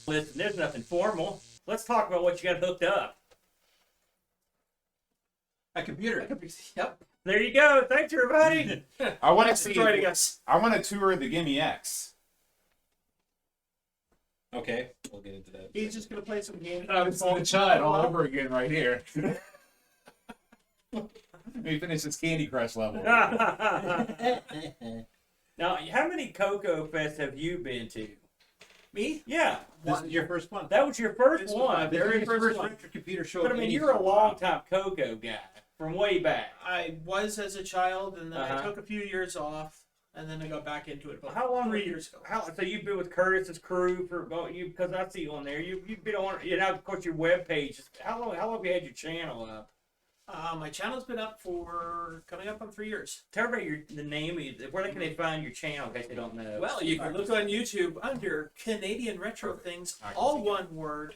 Listen, there's nothing formal. Let's talk about what you got hooked up. A computer. Yep. There you go. Thanks, everybody. I want to Thanks for joining us. I want to tour the Gimme X. Okay, we'll get into that. He's just gonna play some games. It's the Chud all over again right here. Let me finish this Candy Crush level. Now, how many Coco Fests have you been to? Me? Yeah. This is your first one. That was your first This was one. my very first one. retro computer show. But I mean, you're a long-time Coco guy from way back. I was as a child, and then I Uh-huh. took a few years off, and then I got back into it about How long 3 years ago. So you've been with Curtis's crew for you because I see you on there. You've been on, of course, your web page. How long have you had your channel up? My channel's been up for coming up on 3 years. Tell everybody the name. Where can they find your channel in case they don't know? Well, you can look on YouTube under Canadian Retrothings, all one word,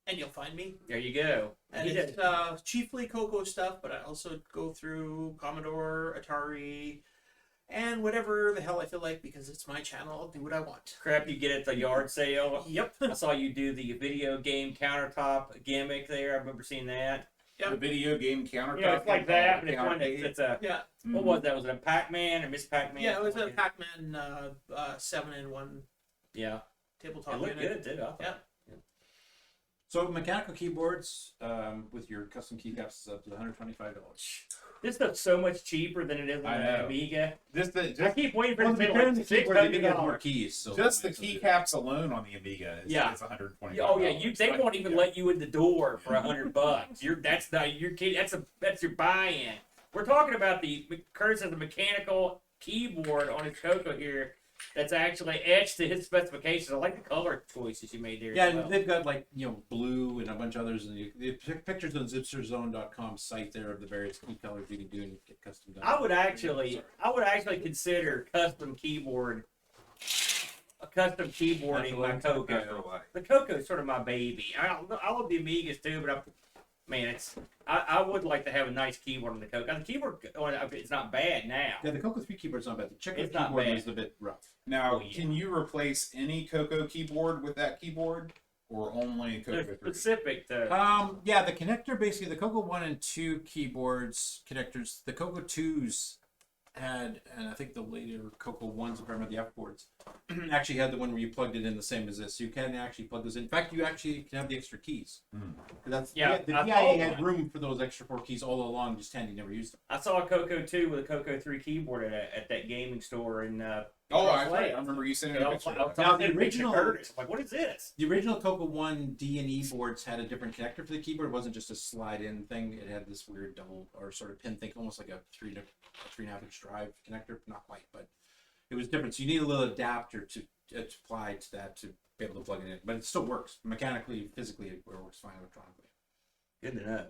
and you'll find me. There you go. And it's chiefly Coco stuff, but I also go through Commodore, Atari, and whatever the hell I feel like, because it's my channel. I'll do what I want. Crap you get at the yard sale. Yep. I saw you do the video game countertop gimmick there. I remember seeing that. The video game countertop. Yeah, it's like that, but it's a. Yeah. What was that? Was it a Pac-Man or Miss Pac-Man? Yeah, it was a Pac-Man 7-in-1 Yeah. tabletop It looked unit. good too. Yeah. So mechanical keyboards with your custom keycaps is up to $125. This stuff's so much cheaper than it is on I the know. Amiga. Just I keep waiting for Well, it to be depends like on the keyboard, they get more $600. keys. So the keycaps alone on the Amiga is, Yeah. is $120. Oh yeah, they won't even let you in the door for $100. That's not your key. That's your buy-in. We're talking about Curtis has a mechanical keyboard on his Coco here that's actually etched to his specifications. I like the color choices you made there. Yeah, as well. and they've got like blue and a bunch of others, and the pictures on zipsterzone.com site there of the various key colors you can do and get custom done. I would actually consider a custom keyboarding my Coco. The Coco is sort of my baby. I love the Amigas too, but I would like to have a nice keyboard on the Coco. The keyboard, it's not bad now. Yeah, the Coco 3 keyboard's not bad. The Chicken It's not keyboard bad. is a bit rough. Now, Oh, yeah. can you replace any Coco keyboard with that keyboard, or only Coco They're 3? specific to. Yeah, the connector, basically, the Coco 1 and 2 keyboards, connectors, the Coco 2s had, and I think the later Coco 1s, if I remember the F boards, actually had the one where you plugged it in the same as this. So you can actually plug those in. In fact, you actually can have the extra keys. That's Yeah, the I PIA saw had one. room for those extra 4 keys all along, just handy, never used them. I saw a Coco 2 with a Coco 3 keyboard at that gaming store in. I Cross remember you sending I a was picture. like, Now, the the original- Curtis. I'm like, what is this? The original Coco 1 D and E boards had a different connector for the keyboard. It wasn't just a slide-in thing. It had this weird double or sort of pin thing, almost like a 3.5 inch drive connector. Not quite, but it was different. So you need a little adapter to apply to that to be able to plug it in. But it still works mechanically, physically. It works fine electronically. Good to know.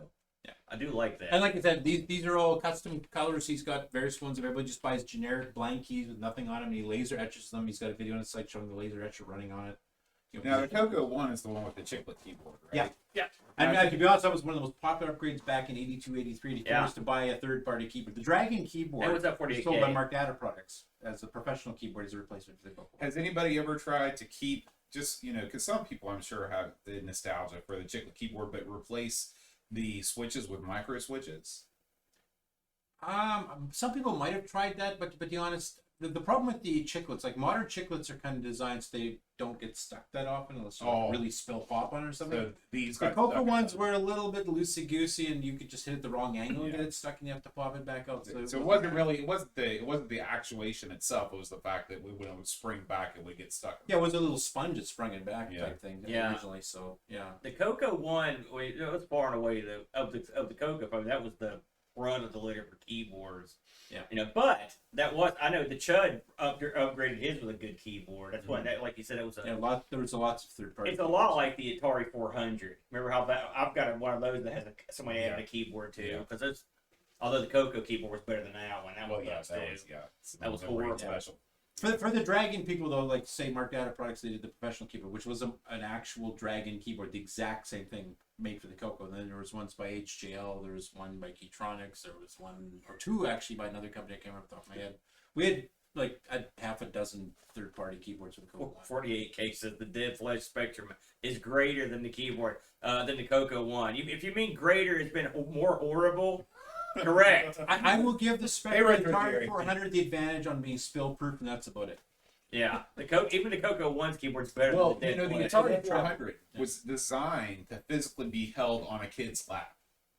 Yeah, I do like that. and like I said, these are all custom colors. He's got various ones. If everybody just buys generic blank keys with nothing on them, he laser etches them. He's got a video on his site showing the laser etcher running on it. Now, the Coco 1 is the one with the chiclet keyboard, right? Yeah. Yeah. And to be honest, that was one of the most popular upgrades back in 82, 83 to Yeah. to buy a third-party keyboard. The Dragon keyboard And what's that, was 48K? sold by Mark Data Products as a professional keyboard as a replacement for the Coco. Has anybody ever tried to keep just, because some people I'm sure have the nostalgia for the chiclet keyboard, but replace the switches with micro switches? Some people might have tried that, but to be honest, the problem with the chiclets, like modern chiclets, are kind of designed so they don't get stuck that often unless you really spill pop on it or something. So these The got Coco stuck ones in were a little bit loosey goosey, and you could just hit it the wrong angle and get it stuck, and you have to pop it back out. So it wasn't the actuation itself. It was the fact that when it would spring back, it would get stuck. Yeah, it was a little sponge that sprung it back type thing Yeah. originally. So yeah. The Coco 1, it was far and away of the Coco. I mean, that was the run of the litter for keyboards. Yeah. But I know the Chud upgraded his with a good keyboard. That's why, like you said, it was There was lots of third party. It's a lot like the Atari 400. Remember how I've got one of those that has somebody added a keyboard too, because although the Coco keyboard was better than that one, that was horrible. Special. For the Dragon people though, like say Mark Data Products, they did the professional keyboard, which was an actual Dragon keyboard, the exact same thing made for the Coco. And then there was ones by HJL, there was one by Keytronics, there was one or two actually by another company I can't remember off the top of my head. We had like a half a dozen third-party keyboards with CoCo One. 48K says the dead flesh spectrum is greater than the keyboard, than the CoCo One. If you mean greater, it's been more horrible. Correct. I will give the Spectrum Retro Atari Jerry. 400 the advantage on being spill-proof, and that's about it. Yeah, even the CoCo One's keyboard's better Well, than the you dead know, the flesh. Atari 400 was designed to physically be held on a kid's lap.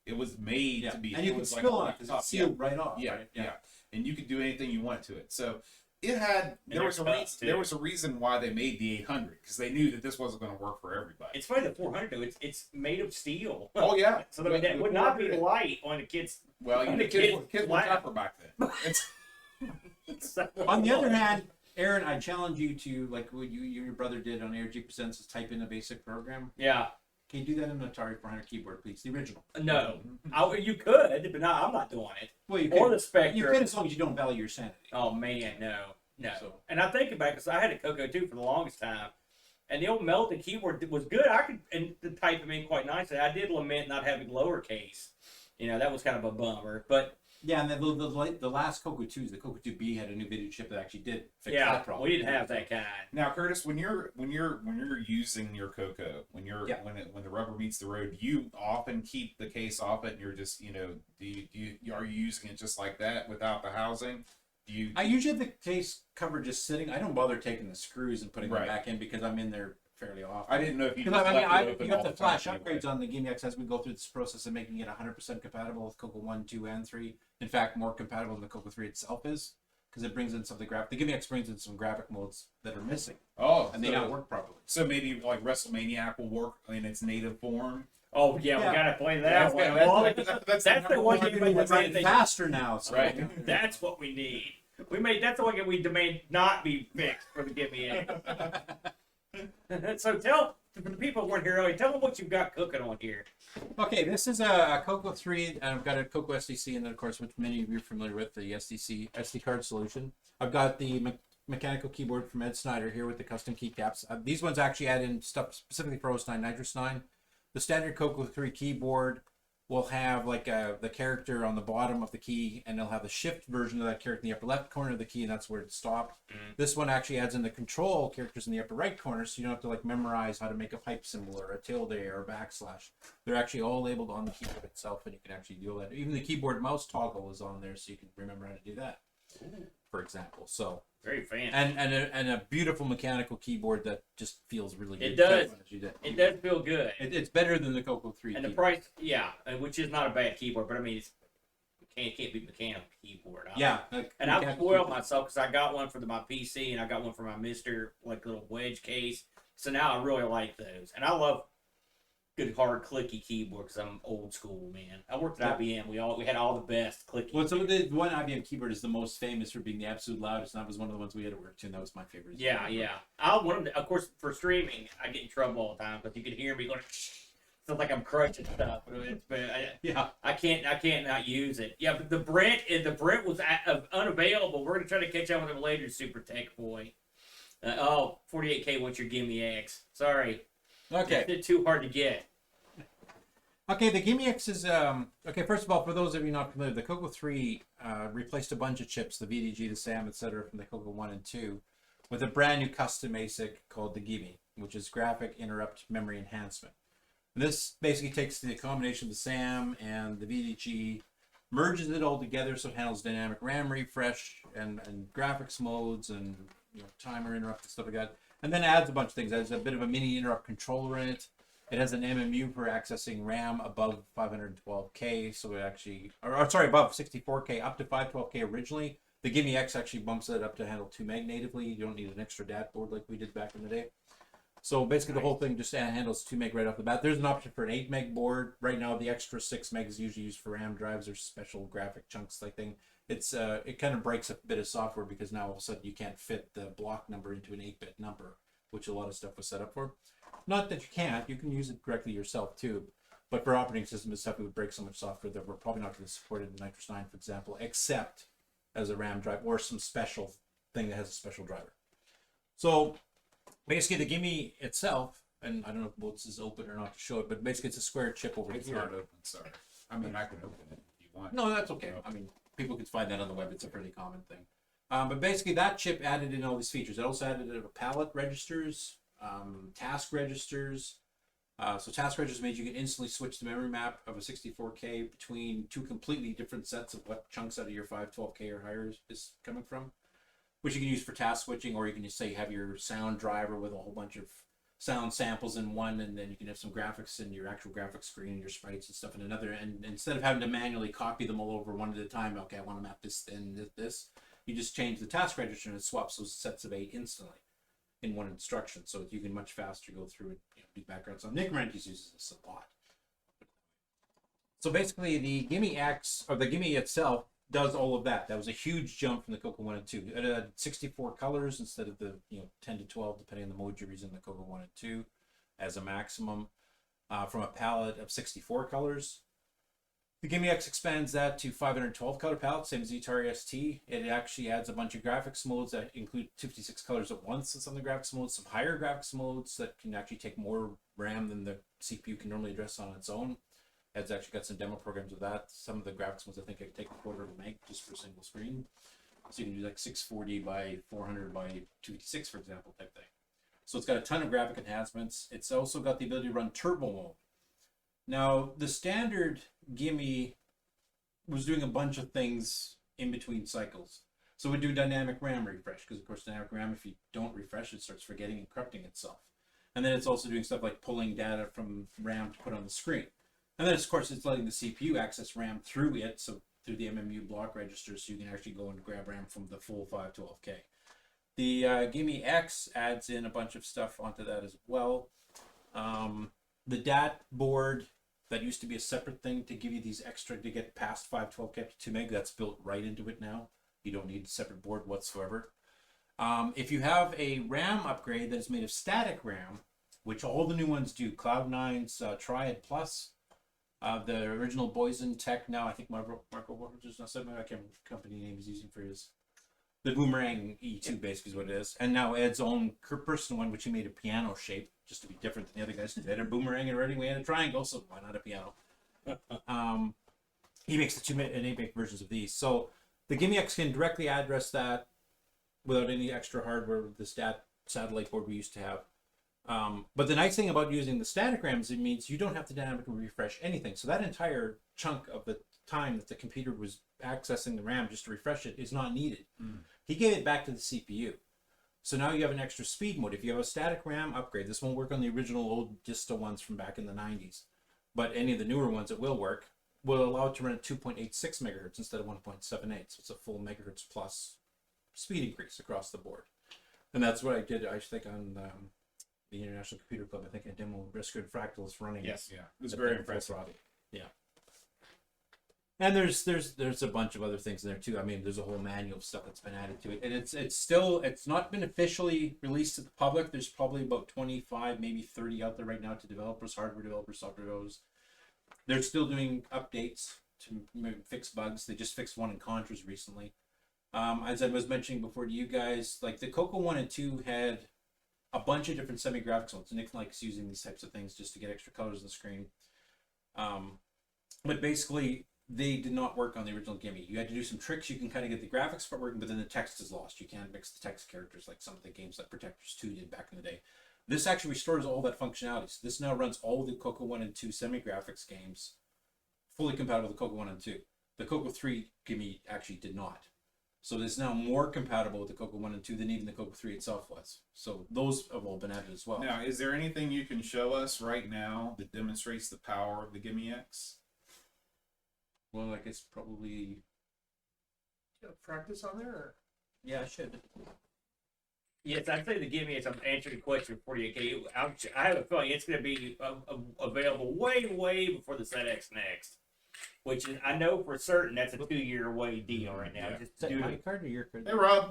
It was made Yeah, to be. and you it can was spill like on it because top, it's sealed right off. yeah, right? yeah, and you could do anything you want to it. So it had they're tough, too. there was a reason why they made the 800 because they knew that this wasn't going to work for everybody. It's funny the 400 though. It's made of steel. Oh yeah, So that The would not be 400 light on the kids. Well, you on know, the kids were lap. tougher back then. On the other hand, Aaron, I challenge you to, like what you and your brother did on AirG Presents, is type in a basic program. Yeah. Can you do that in an Atari 400 keyboard, please? The original. No. You could, but no, I'm not doing it. Well, you Or can. the Spectrum. You can as long as you don't value your sanity. Oh man, no. So- And I think about it because I had a CoCo 2 for the longest time, and the old melted keyboard was good. I could and the type them in quite nicely. I did lament not having lowercase. That was kind of a bummer. But Yeah, and then the last CoCo 2s, the CoCo 2B had a new video chip that actually did fix yeah, that problem. we didn't have that kind. Now, Curtis, when you're using your CoCo, when the rubber meets the road, you often keep the case off it, and you're just are you using it just like that without the housing? I usually have the case cover just sitting. I don't bother taking the screws and putting them Right. back in because I'm in there fairly often. I didn't know if you Because just left it open you have all to the flash time upgrades on the Gimme X as we go through this process of making it 100% compatible with CoCo 1, 2, and 3. In fact, more compatible than the CoCo 3 itself is, because it brings in some of the graphic. The Gimme X brings in some graphic modes that are missing, Oh, and they don't work properly. So maybe like WrestleManiac will work in its native form. Oh yeah, we Yeah. gotta play That's that one. the- Well, that's that's the one game we It's running demand. faster now, so Right. That's what we need. That's the one game we demand not be fixed for the Give Me So tell for the people who weren't here earlier, tell them what you've got cooking on here. Okay, this is a CoCo 3, and I've got a CoCo SDC, and then of course, which many of you are familiar with, the SD card solution. I've got the mechanical keyboard from Ed Snyder here with the custom keycaps. These ones actually add in stuff specifically for OS 9 Nitrous 9. The standard CoCo 3 keyboard will have like the character on the bottom of the key, and it'll have the shift version of that character in the upper left corner of the key, and that's where it stopped. This one actually adds in the control characters in the upper right corner, so you don't have to like memorize how to make a pipe symbol or a tilde or a backslash. They're actually all labeled on the keyboard itself, and you can actually do that. Even the keyboard mouse toggle is on there, so you can remember how to do that, for example. So Very fancy. and a beautiful mechanical keyboard that just feels really good. It does. It It does feel good. It's better than the CoCo 3 And the keyboard. price, yeah, which is not a bad keyboard, but I mean, it can't be mechanical keyboard. Yeah, And I've spoiled myself because I got one for my PC and I got one for my Mister like little wedge case. So now I really like those, and I love good hard clicky keyboard because I'm old school, man. I worked at IBM. We had all the best clicky. Well, so the one IBM keyboard is the most famous for being the absolute loudest, and that was one of the ones we had to work to, and that was my favorite. Yeah, yeah. I want them to, of course, for streaming, I get in trouble all the time because you can hear me going. Sounds like I'm crushing stuff, but Yeah. I can't not use it. Yeah, but the Brent was unavailable. We're gonna try to catch up with him later, Super Tech Boy. 48K wants your Gimme X. Sorry. Okay. It's too hard to get. Okay, the Gimme X is okay. First of all, for those of you not familiar, the CoCo 3 replaced a bunch of chips, the VDG, the SAM, etc., from the CoCo 1 and 2, with a brand new custom ASIC called the Gimme, which is Graphic Interrupt Memory Enhancement. This basically takes the combination of the SAM and the VDG, merges it all together so it handles dynamic RAM refresh and graphics modes and timer interrupt and stuff like that, and then adds a bunch of things. There's a bit of a mini interrupt controller in it. It has an MMU for accessing RAM above 512K, so it actually, above 64K, up to 512K originally. The Gimme X actually bumps it up to handle 2 meg natively. You don't need an extra DAT board like we did back in the day. So basically the whole thing just handles 2 meg right off the bat. There's an option for an 8 meg board. Right now the extra 6 meg is usually used for RAM drives or special graphic chunks like thing. It kind of breaks a bit of software because now all of a sudden you can't fit the block number into an 8-bit number, which a lot of stuff was set up for. Not that you can't, you can use it correctly yourself too. But for operating system and stuff, it would break so much software that we're probably not going to support it in Nitrous 9, for example, except as a RAM drive or some special thing that has a special driver. So basically the Gimme itself, and I don't know if this is open or not to show it, but basically it's a square chip over It's here. not open, sorry. I mean, I can open it if you want. No, that's okay. I mean, people can find that on the web. It's a pretty common thing. But basically, that chip added in all these features. It also added in palette registers, task registers. So task registers made you can instantly switch the memory map of a 64K between two completely different sets of what chunks out of your 512K or higher is coming from, which you can use for task switching, or you can just say have your sound driver with a whole bunch of sound samples in one, and then you can have some graphics in your actual graphics screen and your sprites and stuff in another. And instead of having to manually copy them all over one at a time, okay, I want to map this and this, you just change the task register and it swaps those sets of 8 instantly in one instruction, so you can much faster go through and do backgrounds. So Nick Marentes uses this a lot. So basically, the Gimme X, or the Gimme itself, does all of that. That was a huge jump from the CoCo 1 and 2. It had 64 colors instead of the 10 to 12, depending on the mode you're using, the CoCo 1 and 2 as a maximum, from a palette of 64 colors. The Gimme X expands that to 512 color palette, same as the Atari ST. It actually adds a bunch of graphics modes that include 56 colors at once in some of the graphics modes, some higher graphics modes that can actually take more RAM than the CPU can normally address on its own. It's actually got some demo programs with that. Some of the graphics modes I think I could take a quarter of a meg just for a single screen. So you can do like 640 by 400 by 256, for example, type thing. So it's got a ton of graphic enhancements. It's also got the ability to run turbo mode. Now, the standard Gimme was doing a bunch of things in between cycles. So it would do dynamic RAM refresh, because of course dynamic RAM, if you don't refresh, it starts forgetting and corrupting itself. And then it's also doing stuff like pulling data from RAM to put on the screen. And then of course it's letting the CPU access RAM through it, so through the MMU block registers, so you can actually go and grab RAM from the full 512K. The Gimme X adds in a bunch of stuff onto that as well. The DAT board that used to be a separate thing to give you these extra to get past 512K to 2 meg, that's built right into it now. You don't need a separate board whatsoever. If you have a RAM upgrade that is made of static RAM, which all the new ones do, Cloud9's Triad Plus, the original Boysen Tech, now I think Marco just said, I can't remember what company name he's using for his, the Boomerang E2 basically is what it is. And now Ed's own personal one, which he made a piano shape, just to be different than the other guys. They had a boomerang already, we had a triangle, so why not a piano? He makes the 2 and 8 meg versions of these. So the Gimme X can directly address that without any extra hardware with the satellite board we used to have. But the nice thing about using the static RAM is it means you don't have to dynamically refresh anything. So that entire chunk of the time that the computer was accessing the RAM just to refresh it is not needed. He gave it back to the CPU. So now you have an extra speed mode. If you have a static RAM upgrade, this won't work on the original old Dista ones from back in the 90s. But any of the newer ones that will work will allow it to run at 2.86 megahertz instead of 1.78. So it's a full megahertz plus speed increase across the board. And that's what I did, I think, on the International Computer Club. I think I demoed Rescued Fractals running. Yes, yeah. It was very impressive. Yeah. And there's a bunch of other things in there too. I mean, there's a whole manual of stuff that's been added to it, and it's not been officially released to the public. There's probably about 25, maybe 30 out there right now to developers, hardware developers, software developers. They're still doing updates to maybe fix bugs. They just fixed one in Contras recently. As I was mentioning before to you guys, like the CoCo 1 and 2 had a bunch of different semi-graphics modes. Nick likes using these types of things just to get extra colors on the screen. But basically, they did not work on the original Gimme. You had to do some tricks. You can kind of get the graphics part working, but then the text is lost. You can't mix the text characters like some of the games like Protectors 2 did back in the day. This actually restores all that functionality. So this now runs all the CoCo 1 and 2 semi-graphics games fully compatible with the CoCo 1 and 2. The CoCo 3 Gimme actually did not. So it's now more compatible with the CoCo 1 and 2 than even the CoCo 3 itself was. So those have all been added as well. Now, is there anything you can show us right now that demonstrates the power of the Gimme X? Well, I guess probably... You have practice on there? Or? Yeah, I should. Yes, I'd say the Gimme X. I'm answering the question for you. Okay, I have a feeling it's going to be available way before the ZX Next, which is, I know for certain that's a 2-year away deal right now. Yeah. Just Is that do my it. card or your card? Hey, Rob. I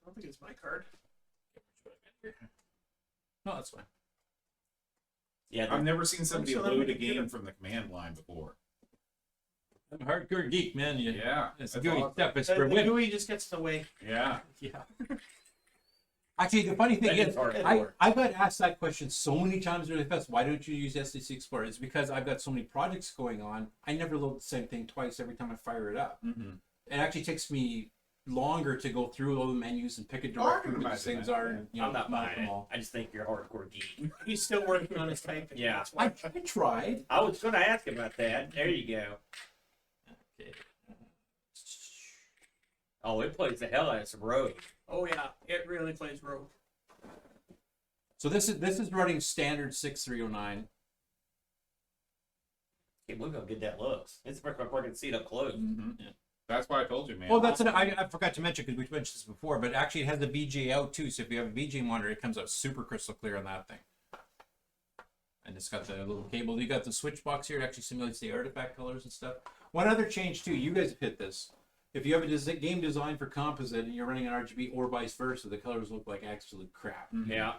don't think it's my card. No, that's fine. Yeah, I've never seen somebody still on my load a computer. game from the command line before. I'm a hardcore geek, man. Yeah. It's that's gooey awesome. stuff. It's The for women. GUI just gets in the way. Yeah. Yeah. Actually, the funny thing That is, is hard. I got asked that question so many times really fast. Why don't you use SDC Explorer? It's because I've got so many projects going on. I never load the same thing twice every time I fire it up. Mm-hmm. it actually takes me longer to go through all the menus and pick a directory where these things are. You know, I'm not buying them it. all. I just think you're a hardcore geek. He's still working on his typing. Yeah. That's why. I tried. I was going to ask about that. There you go. Okay. Oh, it plays the hell out of some Rogue. Oh yeah, it really plays Rogue. So this is running standard 6309. Can't believe how good that looks. It's the first time I can see it up close. Mm-hmm. Yeah. That's why I told you, man. Well, I forgot to mention because we mentioned this before, but actually it has the VGA out too. So if you have a VGA monitor, it comes out super crystal clear on that thing. And it's got the little cable. You got the switch box here. It actually simulates the artifact colors and stuff. One other change too. You guys have hit this. If you have a game designed for composite and you're running an RGB or vice versa, the colors look like absolute crap. Mhm. Yeah.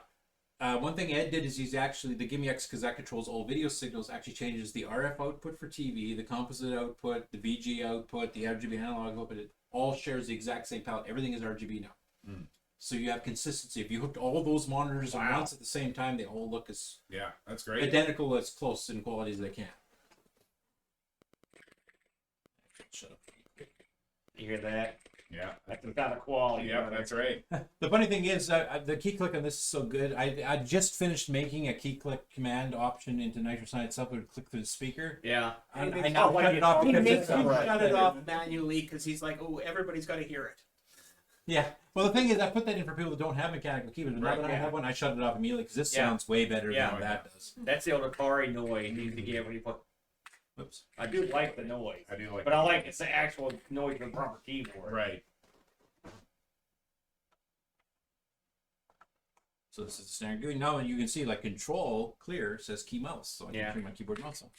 One thing Ed did is he's actually, the Gimme X, because that controls all video signals, actually changes the RF output for TV, the composite output, the VG output, the RGB analog output. It all shares the exact same palette. Everything is RGB now. Mm. So you have consistency. If you hooked all those monitors at Wow. once at the same time, they all look as Yeah, that's great. identical, as close in quality as they can. Shut up. You hear that? Yeah. That's the kind of quality. Yeah, brother. that's right. The funny thing is, the key click on this is so good. I just finished making a key click command option into Nitrous Sign itself. It would click through the speaker. Yeah. I He now makes- cut it off He because makes it's you right. shut it off manually because he's like, oh, everybody's got to hear it. Yeah. Well, the thing is, I put that in for people that don't have mechanical keyboards. But now Right, that I yeah. have one, I shut it off immediately because this Yeah. sounds way better Yeah. than that does. That's the old Atari noise you used to get when you put. Whoops. I do like the noise, I do like but I like it's the actual noise from the proper keyboard. Right. So this is the standard doing now, and you can see like control clear says key mouse, so I Yeah. can turn my keyboard mouse on.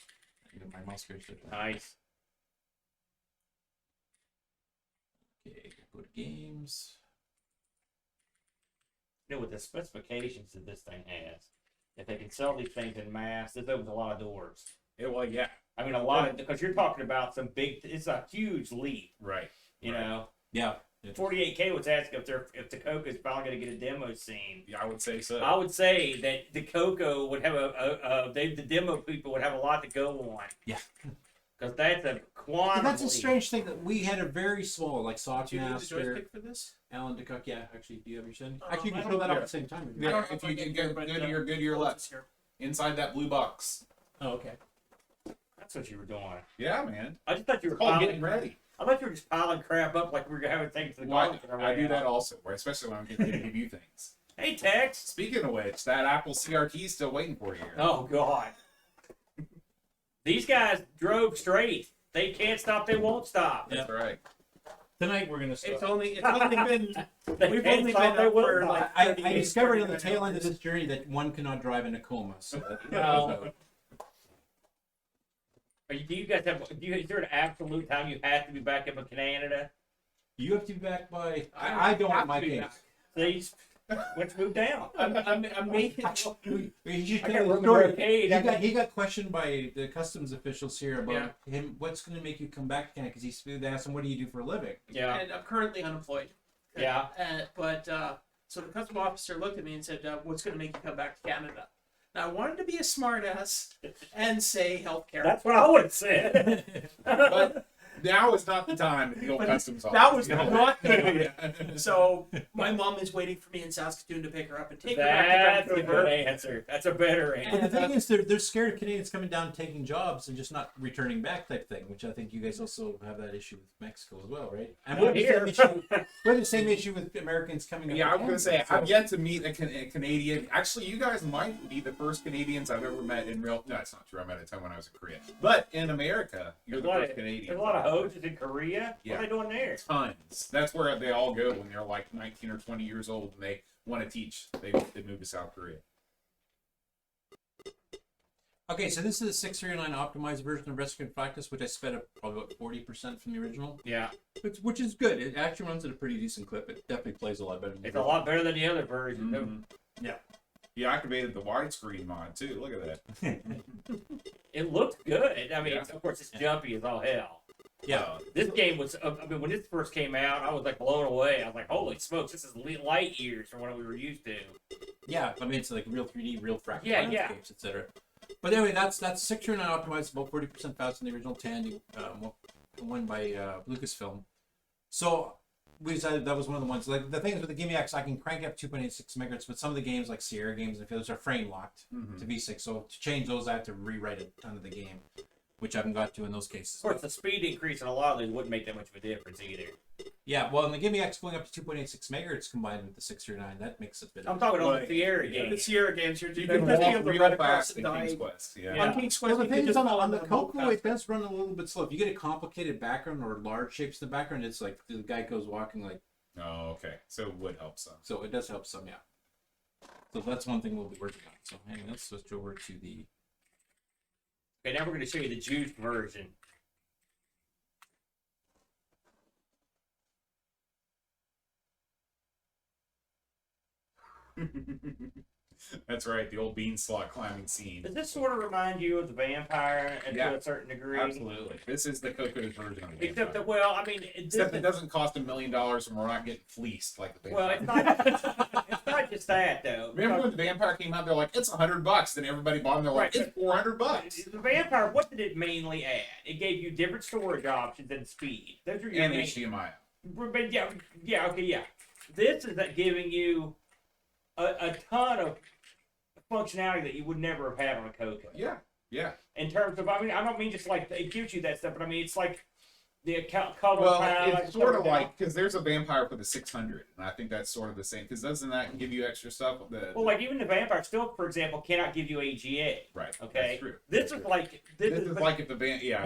Even my mouse cursor. Nice. Okay, go to games. You know, with the specifications that this thing has, if they can sell these things in mass, this opens a lot of doors. Well, yeah. I mean, a lot of, because you're talking about some big, it's a huge leap, Right. you Right. know? Yeah. 48K was asking if the Coco is finally going to get a demo scene. Yeah, I would say so. I would say that the Coco would have the demo people would have a lot to go on. Yeah. Because that's a quantum. That's a leap. strange thing that we had a very small like soft Do you need the master. joystick for this? Alan DeCook, yeah, actually, do you have your send? Oh, Actually, you I can don't throw that up care. at the same time. Yeah, I don't know if I you get can here, go but, to your good to your it's left. here. Inside that blue box. Oh, okay. That's what you were doing. Yeah, man. I just thought you were It's called piling. getting ready. I thought you were just piling crap up like we were having things to the Well, garbage. I do that also, especially when I'm getting ready to give you things. Hey, Tex. Speaking of which, that Apple CRT is still waiting for you. Oh God. These guys drove straight. They can't stop. They won't stop. That's right. Tonight we're gonna It's start. only been They we've can't only stop. been They up will for not. like I 30 days, discovered on the 39 tail end of hours. this journey that one cannot drive in a coma. So that, No. Do you guys have? Is there an absolute time you have to be back up in Canada? you have to be back by. I I don't have in my to be case. back. Please, let's move down. I'm making. You should I tell can't the remember story. arcade. He got questioned by the customs officials here about Yeah. him. What's going to make you come back to Canada? Because they asked him, "What do you do for a living?" Yeah. And I'm currently unemployed. Yeah. So the custom officer looked at me and said, "What's going to make you come back to Canada?" Now I wanted to be a smartass and say healthcare. That's what I would have said. But now is not the time to go But customs office. that was not the Yeah. So my mom is waiting for me in Saskatoon to pick her up and take her back That's to a Vancouver. good answer. That's a better But answer. the thing is, they're scared of Canadians coming down and taking jobs and just not returning back type thing, which I think you guys also have that issue with Mexico as well, right? And we have, Here. we have the same issue with Americans coming up. Yeah, I to was gonna say Canada, so- I've yet to meet a Canadian. Actually, you guys might be the first Canadians I've ever met in real. No, that's not true. I met a time when I was in Korea, but in America, you're There's the a lot first of- Canadian. There's a lot of hoses in Korea. What Yeah. are they doing there? Tons. That's where they all go when they're like 19 or 20 years old and they want to teach. They move to South Korea. Okay, so this is a 639 optimized version of Rescue and Practice, which I sped up probably about 40% from the original, Yeah. which is good. It actually runs at a pretty decent clip. It definitely plays a lot better than the It's a lot better than the other version. Mhm. Yeah. He activated the widescreen mod too. Look at that. It looked good. I mean, Yeah. of course, it's jumpy as all hell. Yeah. This game was, I mean, when this first came out, I was like blown away. I was like, holy smokes, this is light years from what we were used to. Yeah, I mean, it's like real 3D, real fractal Yeah, yeah. landscapes, etc. But anyway, that's 639 optimized, about 40% faster than the original 10. One by Lucasfilm. So we decided that was one of the ones. Like the things with the Gimme X, I can crank up 2.86 megahertz, but some of the games like Sierra games and those are frame locked to V6. So to change those, I have to rewrite a ton of the game, which I haven't got to in those cases. Of course, the speed increase in a lot of these wouldn't make that much of a difference either. Yeah, well, in the Gimme X going up to 2.86 megahertz combined with the 639, that makes it a bit. I'm talking on the Sierra The games. Sierra games, you're You they're can just walk able to real run across fast the in King's die. Quest. Yeah. Yeah. On King's Quest, Well, the you can thing is, just on run the them CoCo, fast. it does run a little bit slow. If you get a complicated background or large shapes in the background, it's like the guy goes walking like. Oh, okay. So it would help some. So it does help some, yeah. So that's one thing we'll be working on. So hang on, let's switch over to the. Okay, now we're going to show you the juiced version. That's right, the old beanstalk climbing scene. Does this sort of remind you of the vampire Yeah. to a certain degree? Absolutely. This is the Coco's version of the Except that, vampire. well, I mean, Except it doesn't cost $1 million and we're not getting fleeced like the well, vampire. it's not just that though. Remember when the vampire came out? They're like, it's $100. Then everybody bought them. They're like, Right. it's $400. The vampire, what did it mainly add? It gave you different storage options and speed. Those are your And main. HDMI. But yeah. This is that giving you a ton of functionality that you would never have had on a CoCo. Yeah. Yeah. In terms of, I mean, I don't mean just like it gives you that stuff, but I mean it's like the color Well, palette. it's sort of like, because there's a vampire for the 600, and I think that's sort of the same. Because doesn't that give you extra stuff? Well, like even the vampire still, for example, cannot give you AGA. Right. Okay. That's true. This That's is true. like This is like if the But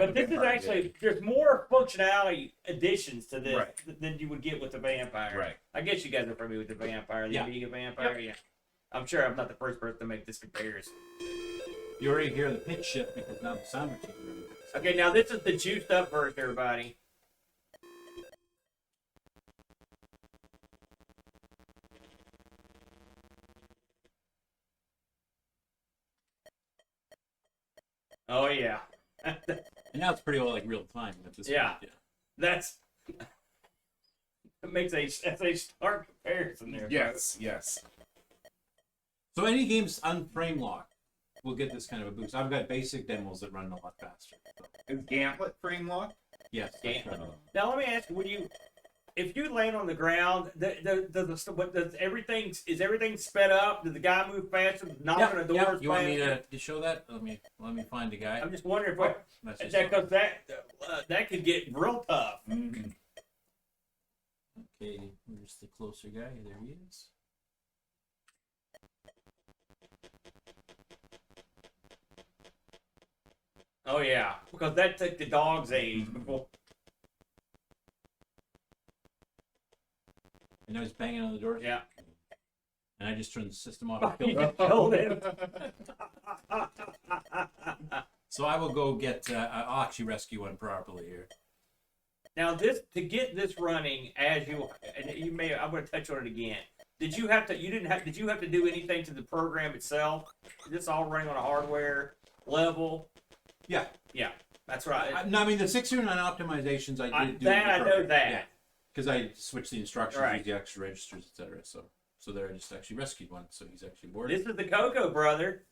the this is vampire actually did. there's more functionality additions to this Right. than you would get with the vampire. Right. I guess you guys are familiar with the vampire, the Yeah. Amiga vampire. Yeah. I'm sure I'm not the first person to make this comparison. You already hear the pitch shift because now the sound is changing. Okay, now this is the juiced up version, everybody. Oh yeah. And now it's pretty well like real time at this Yeah. point. That's that makes that's a stark comparison there. Yes. Yes. So any games unframe lock will get this kind of a boost. I've got basic demos that run a lot faster. So, Is Gantlet frame lock? yes. Yeah. that's right. Now let me ask you: if you land on the ground, does everything is everything sped up? Did the guy move faster? Knocking the doors You want me faster? to show that? Let me find a guy. I'm just wondering if what, That's just because that could get real tough. Mm-hmm. okay, where's the closer guy? There he is. Oh yeah, because that took the dog's age before. And I was banging on the door. Yeah. And I just turned the system off. and You killed him. killed him. So I will go get. I'll actually rescue one properly here. Now this to get this running as you and you may I'm going to touch on it again. Did you have to? You didn't have. Did you have to do anything to the program itself? Is this all running on a hardware level? Yeah. Yeah, that's right. No, I mean the 609 optimizations I did do. That I know that. Yeah. Because I switched the instructions, Right. used the extra registers, etc. So there I just actually rescued one. So he's actually boarded. This is the CoCo brother.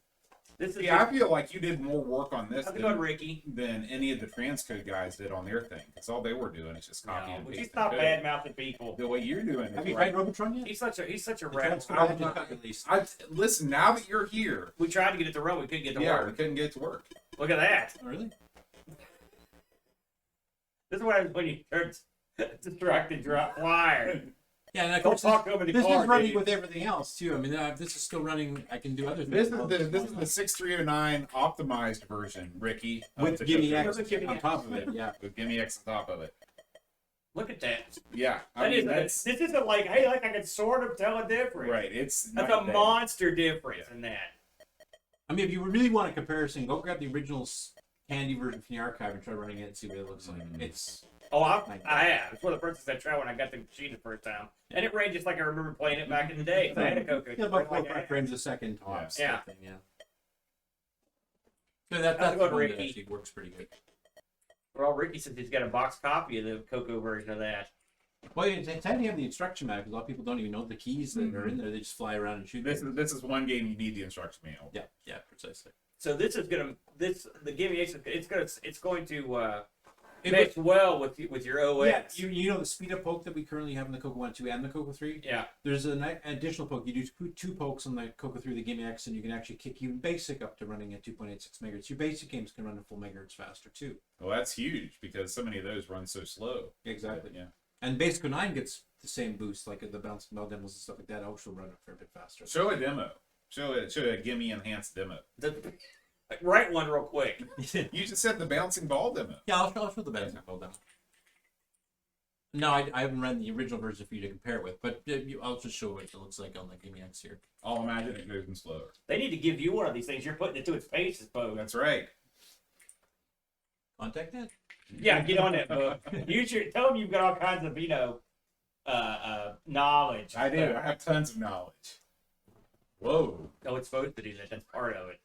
This is Yeah, I feel like you did more work on this how's it going, than, Ricky? than any of the transcode guys did on their thing. Because all they were doing is just copying No, and would you pasting stop code. bad mouthing people? The way you're doing it. Have you right. tried Robotron yet? He's such a The rat. transfer engine got released. Listen, now that you're here, We tried to get it to run, we couldn't get it to yeah, we work. couldn't get it to work. Look at that. Oh, really? This is what happens when you turn distracted drop flyer. Yeah, and of Don't course talk over the this car. is running dude. with everything else too. I mean, this is still running. I can do other This things. is the 6309 optimized version, Ricky. of with the Gimme Coco. X With Gimme on X. top of it. Yeah. With Gimme X on top of it. Look at that. Yeah, I That mean is, that's this isn't like, hey, like I can sort of tell a difference. right. It's That's night a and day. monster difference in that. I mean, if you really want a comparison, go grab the original candy version from the archive and try running it and see what it looks like. It's Oh, I have. It's one of the first things I tried when I got the machine the first time. And it ran just like I remember playing it back in the day. I had a CoCo. yeah, about It ran 4 or 5 like frames a second tops. Yeah. That thing, yeah. So that's How's it going, one that Ricky? actually works pretty good. Well, Ricky says he's got a box copy of the CoCo version of that. Well, it's handy to have the instruction manual because a lot of people don't even know the keys that are in there. They just fly around and shoot. This is one game you need the instruction manual. Yeah, precisely. So this is gonna the Gimme X it's going to mix well with your OS. Yeah, you know the speed up poke that we currently have in the CoCo 1, 2, and the CoCo 3? Yeah. There's an additional poke. You do two pokes on the CoCo 3, the Gimme X, and you can actually kick even basic up to running at 2.86 megahertz. Your basic games can run at full megahertz faster too. Well, that's huge because so many of those run so slow. Exactly. Yeah. And Basic 9 gets the same boost, like the bouncing bell demos and stuff like that. Also run a fair bit faster. Show a demo. Show a gimme enhanced demo. Write one real quick. You just said the bouncing ball demo. Yeah, I'll show the bouncing bell demo. No, I haven't read the original version for you to compare it with, but I'll just show what it looks like on the Gimme X here. I'll imagine it goes in slower. They need to give you one of these things. You're putting it to its paces, Bo. That's right. Contact that. Yeah, get on that, Bo. Tell them you've got all kinds of, knowledge. I do. I have tons of knowledge. Whoa. No, it's supposed to do that. That's part of it.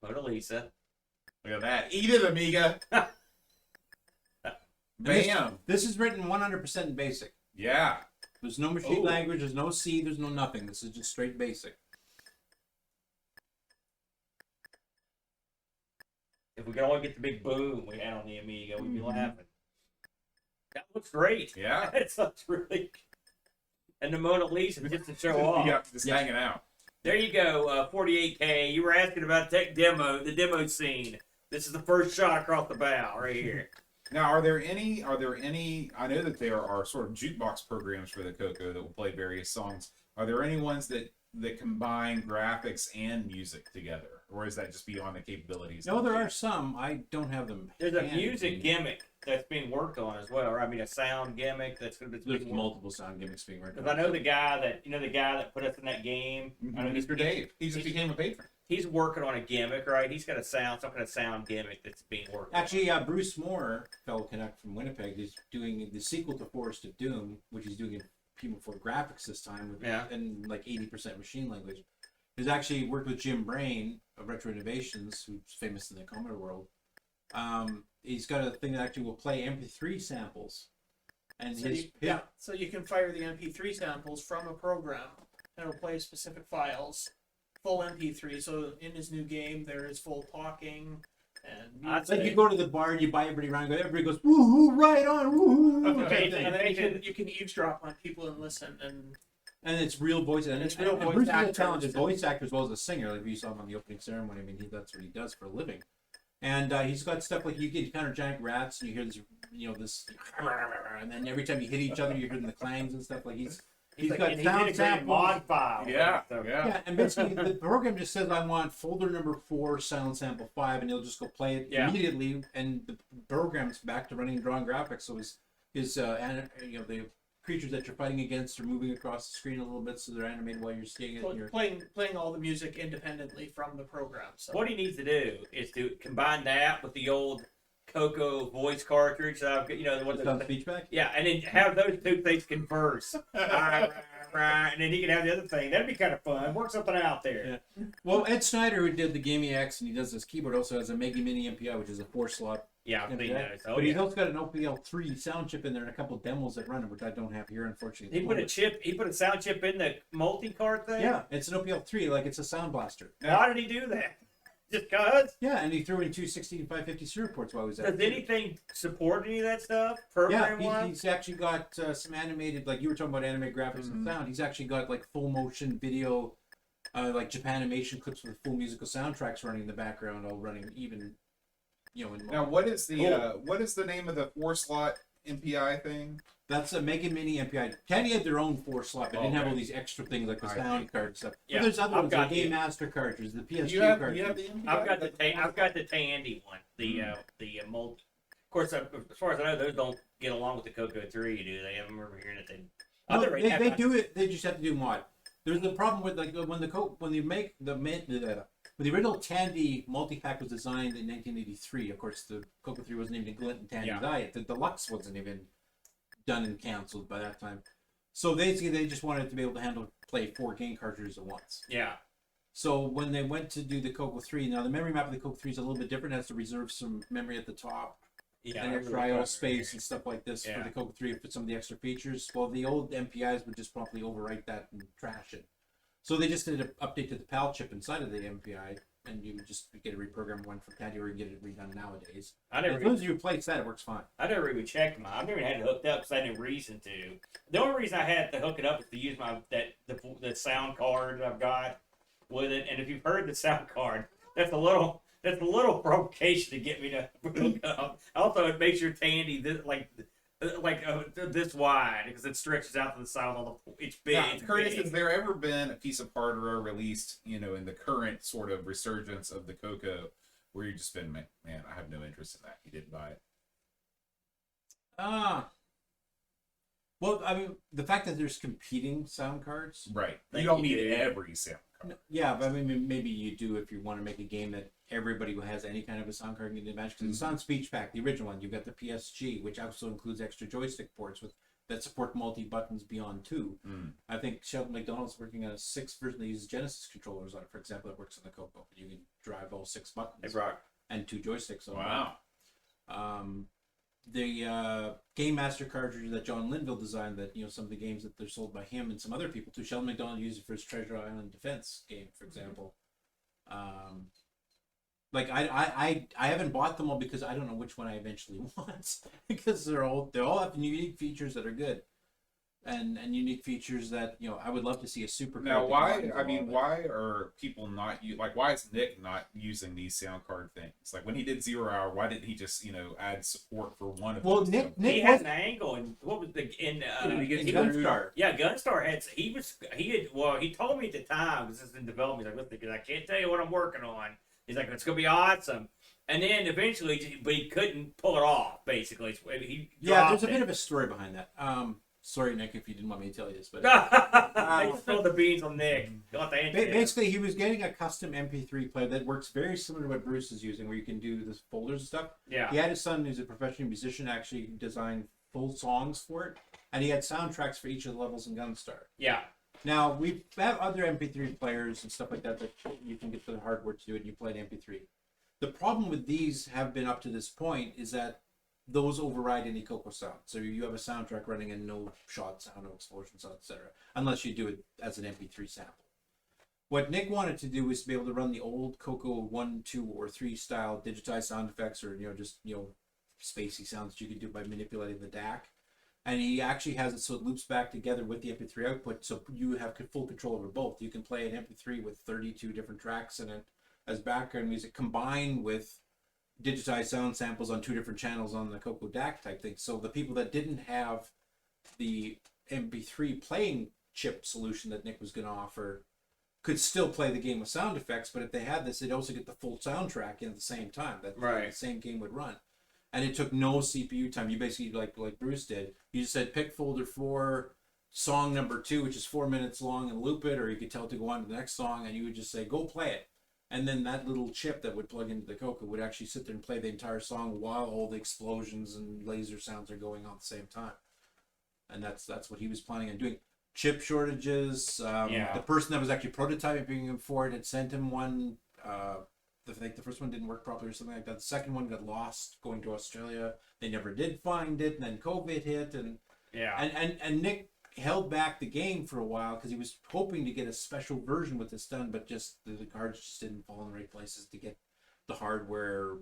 Mona Lisa. Look at that. Eat it, Amiga. Bam. This is written 100% in Basic. Yeah. There's no machine language, there's no C, there's no nothing. This is just straight Basic. If we could all get the big boom we had on the Amiga, we'd be laughing. That looks great. Yeah. It looks really. And the Mona Lisa just to show off. Yeah, just hanging out. There you go, 48K. You were asking about the demo scene. This is the first shot across the bow right here. Now, are there any? I know that there are sort of jukebox programs for the CoCo that will play various songs. Are there any ones that combine graphics and music together, or is that just beyond the capabilities? No, there are some. I don't have them. There's a music gimmick that's being worked on as well. Or, I mean, a sound gimmick that's There's being multiple sound gimmicks being worked on. Because I know the guy that put us in that game. I know Mr. Dave. He just became a patron. He's working on a gimmick, right? He's got some kind of sound gimmick that's being worked on. Actually, Bruce Moore, fellow Connect from Winnipeg, is doing the sequel to Forest of Doom, which he's doing in P4 graphics this time, and like 80% machine language. He's actually worked with Jim Brain of Retro Innovations, who's famous in the Commodore world. He's got a thing that actually will play MP3 samples. And so you can fire the MP3 samples from a program, and it'll play specific files. Full MP3. So in his new game, there is full talking and it's like you go to the bar and you buy everybody around. Everybody goes woohoo, right on, woohoo. Okay, and then you can eavesdrop on people and listen, and it's real voice, and it's real voice Bruce is a actors. talented voice actor as well as a singer. Like you saw him on the opening ceremony. I mean, that's what he does for a living. And he's got stuff like you encounter giant rats, and you hear this, this, and then every time you hit each other, you hear the clangs and stuff. Like He's got sound samples. Mod file. Yeah, and basically the program just says I want folder number 4, silent sample 5, and he'll just go play it immediately, and the program's back to running and drawing graphics. So the creatures that you're fighting against are moving across the screen a little bit, so they're animated while you're seeing it. so And you're playing all the music independently from the program. So What he needs to do is to combine that with the old CoCo voice cartridge. What the speech back. Yeah, and then have those two things converse. And then he can have the other thing. That'd be kind of fun. Work something out there. Yeah. Well, Ed Snyder, who did the Gimme X and he does this keyboard, also has a Mega Mini MPI, which is a 4-slot. Yeah, I've seen those. But he's also got an OPL3 sound chip in there and a couple demos that run it, which I don't have here, unfortunately. He put a sound chip in the multi-card thing? Yeah, it's an OPL3, like it's a sound blaster. Why did he do that? Just cause? Yeah, and he threw in 2 16-550 serial ports while he was at it. Does anything support any of that stuff? Yeah, he's actually got some animated, like you were talking about animated graphics and sound. He's actually got like full motion video, like Japanimation clips with full musical soundtracks running in the background, all running even, Now, what is the name of the 4-slot MPI thing? That's a Mega Mini MPI. Tandy had their own 4-slot, but didn't have all these extra things like the sound card and stuff. Yeah, but there's other I've ones, got the Game Master cartridges, the PSG You have cartridges. the MPI? I've got the Tandy one. The multi. Of course, as far as I know, those don't get along with the CoCo 3, do they? I remember hearing that they. No, they do it. They just have to do mod. There's the problem with like when the original Tandy multi-pack was designed in 1983. Of course, the CoCo 3 wasn't even a glint in Tandy's eye. The Deluxe wasn't even done and canceled by that time. So basically, they just wanted to be able to play 4 game cartridges at once. Yeah. So when they went to do the CoCo 3, now the memory map of the CoCo 3 is a little bit different. It has to reserve some memory at the top. Yeah, and extra I/O space and stuff like this for the CoCo 3 for some of the extra features. Well, the old MPIs would just promptly overwrite that and trash it. So they just did an update to the PAL chip inside of the MPI and you just get a reprogrammed one from Candy, or you get it redone nowadays. I As never long as you replace that, it works fine. I never even checked mine. I've never had it hooked up because I had no reason to. The only reason I had to hook it up is to use the sound card that I've got with it. And if you've heard the sound card, that's a little provocation to get me to hook it up. Also, it makes your tandy this wide because it stretches out to the side on the. It's big. Now, It's Curtis, big. has there ever been a piece of hardware released, in the current sort of resurgence of the CoCo, where you just been, man, I have no interest in that. You didn't buy it. Well, I mean, the fact that there's competing sound cards. Right. You Thank don't you, need dude. every sound card. Yeah, but I mean, maybe you do if you want to make a game that everybody who has any kind of a sound card can advantage. Because the Sound Speech Pack, the original one, you've got the PSG, which also includes extra joystick ports that support multi-buttons beyond 2. I think Sheldon McDonald's working on a 6th version that uses Genesis controllers on it, for example, that works on the CoCo. You can drive all 6 buttons. Hey, Brock. And 2 joysticks on Wow. the Game Master cartridge that John Linville designed, that some of the games that they're sold by him and some other people too. Sheldon McDonald used it for his Treasure Island Defense game, for example. Like I haven't bought them all because I don't know which one I eventually want, because they all have unique features that are good, and unique features that I would love to see a super. Now, why? I mean, why are people not why is Nick not using these sound card things? Like when he did 0 Hour, why didn't he just add support for one of them? Well, He Nick had was an angle, and what was the in Gunstar. Yeah, Gunstar had. He told me at the time, because it's in development. He's like, listen, I can't tell you what I'm working on. He's like, it's gonna be awesome. And then eventually, but he couldn't pull it off. Basically, There's a bit of a story behind that. Sorry, Nick, if you didn't want me to tell you this, but I spill the beans on Nick. basically, he was getting a custom MP3 player that works very similar to what Bruce is using, where you can do the folders and stuff. Yeah. He had his son, who's a professional musician, actually design full songs for it, and he had soundtracks for each of the levels in Gunstar. Yeah. Now, we have other MP3 players and stuff like that you can get for the hardware to do it, and you play an MP3. The problem with these have been up to this point is that those override any CoCo sound. So you have a soundtrack running and no shot sound, no explosion sound, etc. Unless you do it as an MP3 sample. What Nick wanted to do is to be able to run the old CoCo 1, 2, or 3 style digitized sound effects, or just spacey sounds that you can do by manipulating the DAC. And he actually has it so it loops back together with the MP3 output, so you have full control over both. You can play an MP3 with 32 different tracks in it as background music, combined with digitized sound samples on 2 different channels on the CoCo DAC type thing. So the people that didn't have the MP3 playing chip solution that Nick was going to offer could still play the game with sound effects, but if they had this, they'd also get the full soundtrack in at the same time. That Right. the same game would run. And it took no CPU time. You basically, like Bruce did, you just said pick folder 4, song number 2, which is 4 minutes long, and loop it, or you could tell it to go on to the next song, and you would just say, go play it. And then that little chip that would plug into the CoCo would actually sit there and play the entire song while all the explosions and laser sounds are going on at the same time. And that's what he was planning on doing. Chip shortages. The person that was actually prototyping him for it had sent him one. The first one didn't work properly or something like that. The second one got lost going to Australia. They never did find it, and then COVID hit, and Nick held back the game for a while because he was hoping to get a special version with this done, but just the cards just didn't fall in the right places to get the hardware.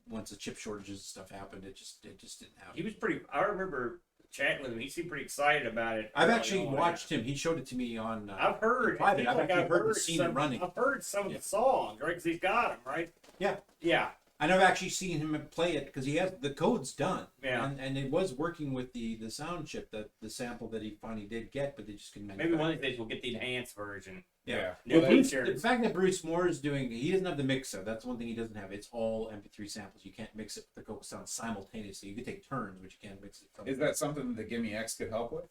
Once the chip shortages and stuff happened, it just didn't happen. He was pretty. I remember chatting with him. He seemed pretty excited about it. I've actually watched him. He showed it to me on. I've heard. Private. I've I've actually heard and heard seen it running. I've heard some of the songs, right? Because he's got them, right? Yeah. Yeah. And I've actually seen him play it because he has the code's done. Yeah. And it was working with the sound chip, the sample that he finally did get, but they just couldn't Maybe one of these days we'll get the enhanced version. Yeah. New Well, features. the fact that Bruce Moore is doing, he doesn't have the mixer. That's one thing he doesn't have. It's all MP3 samples. You can't mix it with the CoCo sound simultaneously. You can take turns, but you can't mix it. Is that something that Gimme X could help with?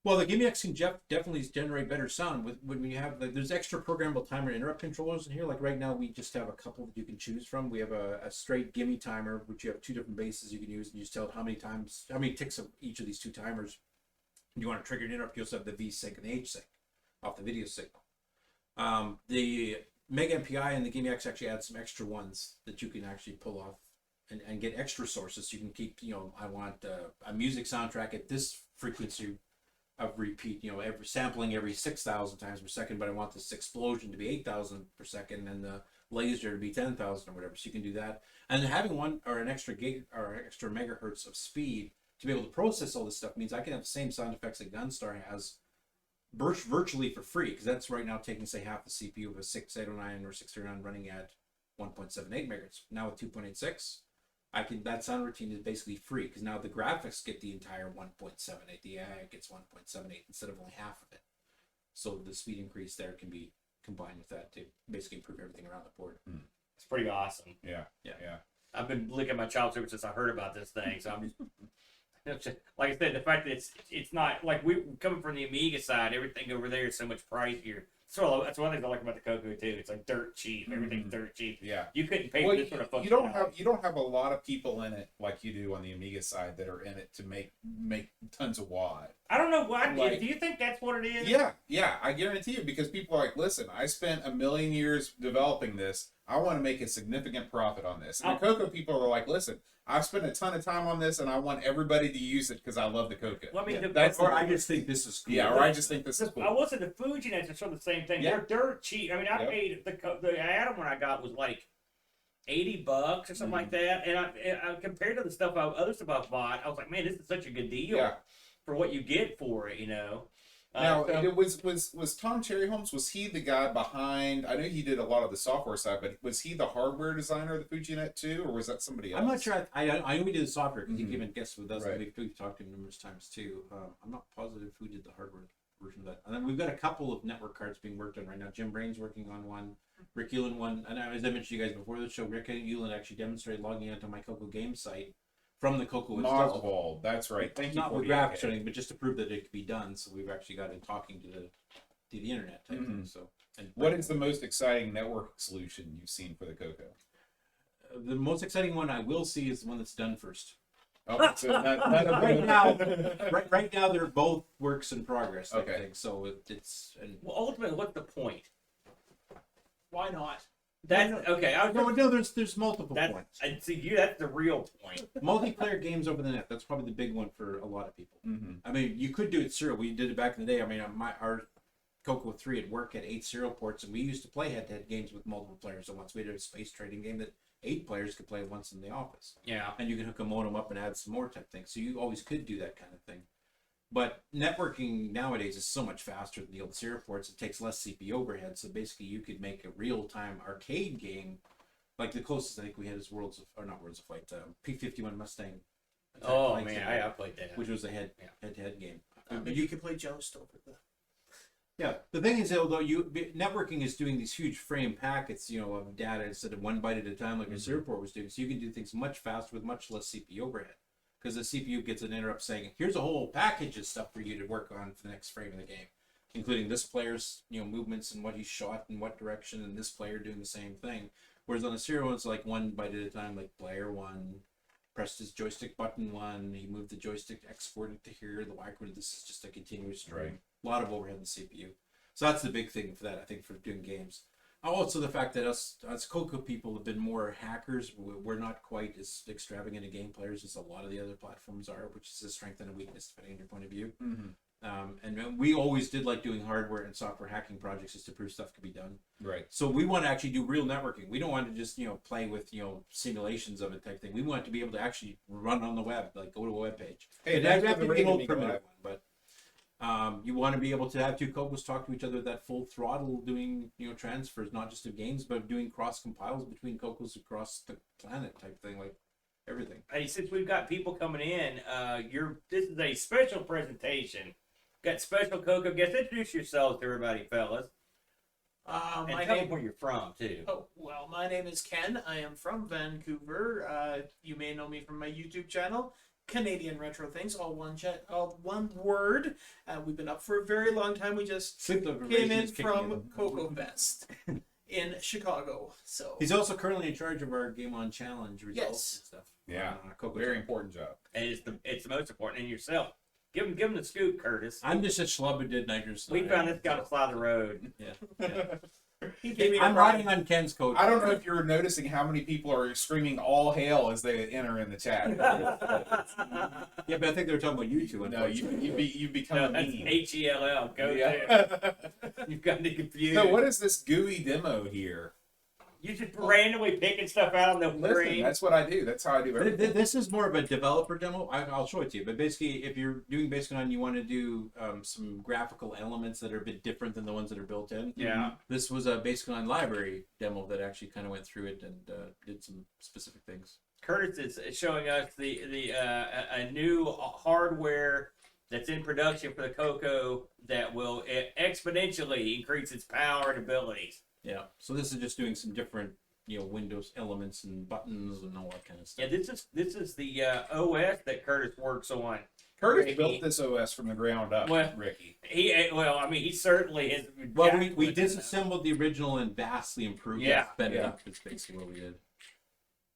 Well, the Gimme X can definitely generate better sound when you have there's extra programmable timer interrupt controllers in here. Like right now, we just have a couple that you can choose from. We have a straight Gimme timer, which you have 2 different bases you can use, and you just tell it how many ticks of each of these 2 timers you want to trigger an interrupt. You also have the V sync and the H sync off the video signal. The Mega MPI and the Gimme X actually add some extra ones that you can actually pull off and get extra sources. So you can keep, I want a music soundtrack at this frequency repeat, sampling every 6,000 times per second, but I want this explosion to be 8,000 per second and the laser to be 10,000 or whatever. So you can do that. And having an extra gig or extra megahertz of speed to be able to process all this stuff means I can have the same sound effects that Gunstar has virtually for free, because that's right now taking, say, half the CPU of a 6809 or 639 running at 1.78 megahertz. Now with 2.86, that sound routine is basically free, because now the graphics get the entire 1.78, the AI gets 1.78 instead of only half of it. So the speed increase there can be combined with that to basically improve everything around the board. It's pretty awesome. Yeah. I've been licking my chops ever since I heard about this thing, so I'm just like I said, the fact that it's not like we coming from the Amiga side, everything over there is so much pricier. So that's one thing I like about the Coco too. It's like dirt cheap. Everything's dirt cheap. Yeah. You couldn't pay for this sort of functionality. You don't have a lot of people in it like you do on the Amiga side that are in it to make tons of wad. I don't know why. Like, do you think that's what it is? Yeah, I guarantee you, because people are like, listen, I spent a million years developing this. I want to make a significant profit on this. And the Coco people are like, listen, I've spent a ton of time on this, and I want everybody to use it because I love the Coco. Well, I mean, I just think this is cool. Yeah, or I just think this is cool. I will say the Fuji Nets are sort of the same thing. Yeah. They're dirt cheap. I mean, I paid the Atom one I got was like $80 or something like that, and I compared to the other stuff I bought, I was like, man, this is such a good deal for what you get for it, Now, it was Tom Cherryholmes, was he the guy behind, I know he did a lot of the software side, but was he the hardware designer of the FujiNet too, or was that somebody else? I'm not sure. I know we did the software because he came and guested with us. Right. And we've talked to him numerous times too. I'm not positive who did the hardware version of that. And then we've got a couple of network cards being worked on right now. Jim Brain's working on one. Rick Euland one. And as I mentioned to you guys before the show, Rick Euland actually demonstrated logging onto my Coco game site from the Coco itself. Mozzball, that's right. Thank you Not for with graphics or anything, but just to prove that it could be done. So we've actually got in talking to the internet type thing. So, and What is the most exciting network solution you've seen for the Coco? the most exciting one I will see is the one that's done first. Oh, so Right now they're both works in progress. I Okay. think. So it's well, ultimately, what's the point? Why not? That's okay. There's multiple points. I see you. That's the real point. Multiplayer games over the net. That's probably the big one for a lot of people. Mm-hmm. I mean, you could do it serial. We did it back in the day. I mean, our Coco 3 at work had 8 serial ports, and we used to play head-to-head games with multiple players. So once we did a space trading game that 8 players could play once in the office. Yeah. And you can hook a modem up and add some more type things. So you always could do that kind of thing. But networking nowadays is so much faster than the old serial ports. It takes less CPU overhead. So basically, you could make a real-time arcade game. Like the closest I think we had is not Worlds of Flight, P-51 Mustang. Oh man, I played that. Which was a head-to-head game. But you can play Joust over the. Yeah, the thing is, although networking is doing these huge frame packets, of data instead of 1 byte at a time, like a serial port was doing, so you can do things much faster with much less CPU overhead. Because the CPU gets an interrupt saying, "Here's a whole package of stuff for you to work on for the next frame of the game, including this player's movements and what he shot in what direction, and this player doing the same thing." Whereas on a serial, it's like 1 byte at a time, like player 1 pressed his joystick button 1, he moved the joystick, exported to here, the Y code. This is just a continuous stream. Right. A lot of overhead in the CPU. So that's the big thing for that, I think, for doing games. Also, the fact that us Coco people have been more hackers. We're not quite as extravagant a game players as a lot of the other platforms are, which is a strength and a weakness depending on your point of view. Mm-hmm. And we always did like doing hardware and software hacking projects just to prove stuff could be done. Right. So we want to actually do real networking. We don't want to just play with simulations of it type thing. We want to be able to actually run on the web, like go to a web page. Hey, that's that's to the be an old Amigo primitive Live. one, but. You want to be able to have two Cocos talk to each other at that full throttle, doing transfers, not just of games, but doing cross compiles between Cocos across the planet type thing, like everything. Hey, since we've got people coming in, this is a special presentation. Got special Coco guests. Introduce yourselves to everybody, fellas, and tell them where you're from too. Oh, well, my name is Ken. I am from Vancouver. You may know me from my YouTube channel, Canadian Retrothings, all one word. We've been up for a very long time. We just came in from Coco Fest in Chicago. So he's also currently in charge of our Game On Challenge results and stuff. Yeah, Coco very Talk. important job. And it's the most important. And yourself, give him the scoop, Curtis. I'm just a schlub who did nitrous. We found this guy on the side of the road. Yeah. He gave me a I'm ride. riding on Ken's coach. I don't know if you're noticing how many people are screaming "all hail" as they enter in the chat. Yeah, but I think they were talking about you two. No, you've become No, a that's meme. HELL. Go to. Yeah. You've got me confused. So what is this GUI demo here? You just randomly picking stuff out on the Listen, screen. that's what I do. That's how I do everything. This is more of a developer demo. I'll show it to you. But basically, if you're doing Basic 9, you want to do some graphical elements that are a bit different than the ones that are built in. Yeah. This was a Basic 9 library demo that actually kind of went through it and did some specific things. Curtis is showing us a new hardware that's in production for the Coco that will exponentially increase its power and abilities. Yeah. So this is just doing some different, Windows elements and buttons and all that kind of Yeah, stuff. this is the OS that Curtis works on. Curtis Ricky. built this OS from the ground up, Well, Ricky. He certainly has. Well, we disassembled the original and vastly improved it. Yeah. Sped it up. It's basically what we did.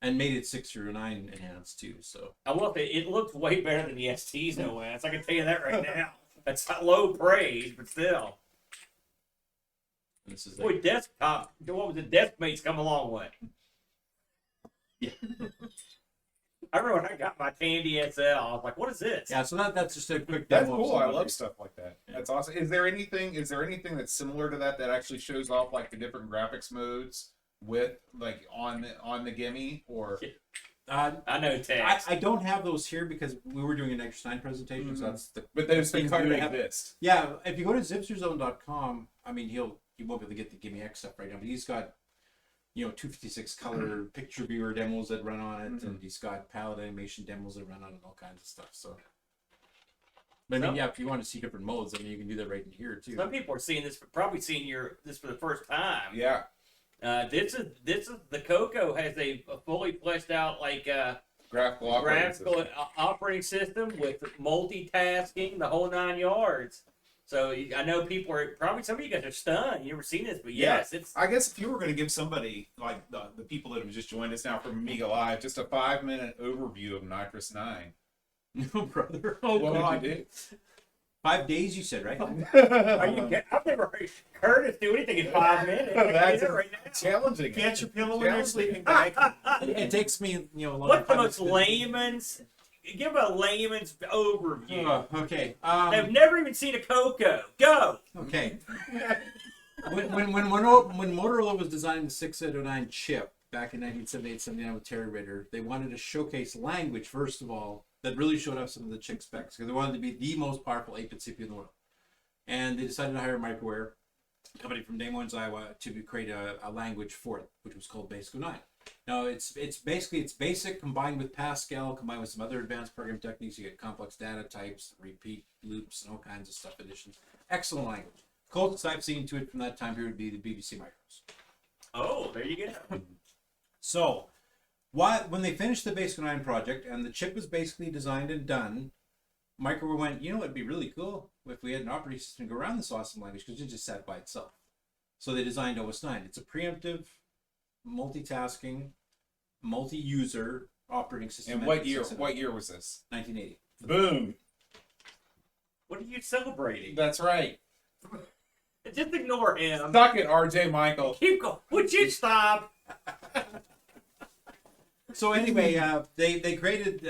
And made it 609 enhanced too. So I will say it looks way better than the ST's OS. I can tell you that right now. That's not low praise, but still. this is Boy, desktop. What was it? Deskmate's come a long way. Yeah. I remember when I got my Tandy SL. I was like, "What is this?" Yeah, so that's just a quick That's demo. cool. Of I some love of stuff like that. Yeah. That's awesome. Is there anything that's similar to that actually shows off like the different graphics modes with like on the gimme or? I know text. I don't have those here because we were doing an extra 9 presentation, so Mhm. that's the. But those Things things do do have- exist. Yeah, if you go to zipsterzone.com, I mean, you won't be able to get the Gimme X stuff right now, but he's got, 256 color picture viewer demos that run on it, and he's got palette animation demos that run on it, and all kinds of stuff. So, but I mean, Some- yeah, if you want to see different modes, I mean, you can do that right in here too. Some people are seeing this, probably seeing this for the first time. Yeah. This is the Coco has a fully fleshed out Graphical operating graphical system. operating system with multitasking, the whole 9 yards. So I know people are probably some of you guys are stunned. You never seen this, but Yeah. yes, it's I guess if you were going to give somebody like the people that have just joined us now from Amigo Live just a 5-minute overview of Nitrous 9, No, brother. what God. would you 5 days, you said, right? Are do? you kidding? I've never heard Curtis do anything in 5 minutes. I can That's do it right now. challenging. Get your pillow in your Challenging. sleeping bag. It takes me, a long What's the time most to- layman's? Give a layman's overview. Okay. They've never even seen a Coco. Go. Okay. when Motorola was designing the 6809 chip back in 1978-79 with Terry Ritter, they wanted to showcase language first of all that really showed off some of the chip specs because they wanted to be the most powerful 8-bit CPU in the world. And they decided to hire Microware, a company from Des Moines, Iowa, to create a language for it, which was called Basic 09. Now it's basic combined with Pascal, combined with some other advanced programming techniques. You get complex data types, repeat loops, and all kinds of stuff additions. Excellent language. Closest I've seen to it from that time period would be the BBC Micros. Oh, there you go. So, when they finished the Basic 9 project and the chip was basically designed and done, Microwave went, it'd be really cool if we had an operating system to go around this awesome language because it just sat by itself. So they designed OS 9. It's a preemptive, multitasking, multi-user operating system. And what year was this? 1980. Boom. What are you celebrating? That's right. Just ignore him. Suck it, RJ Michael. Keep going. Would you stop? So anyway, they created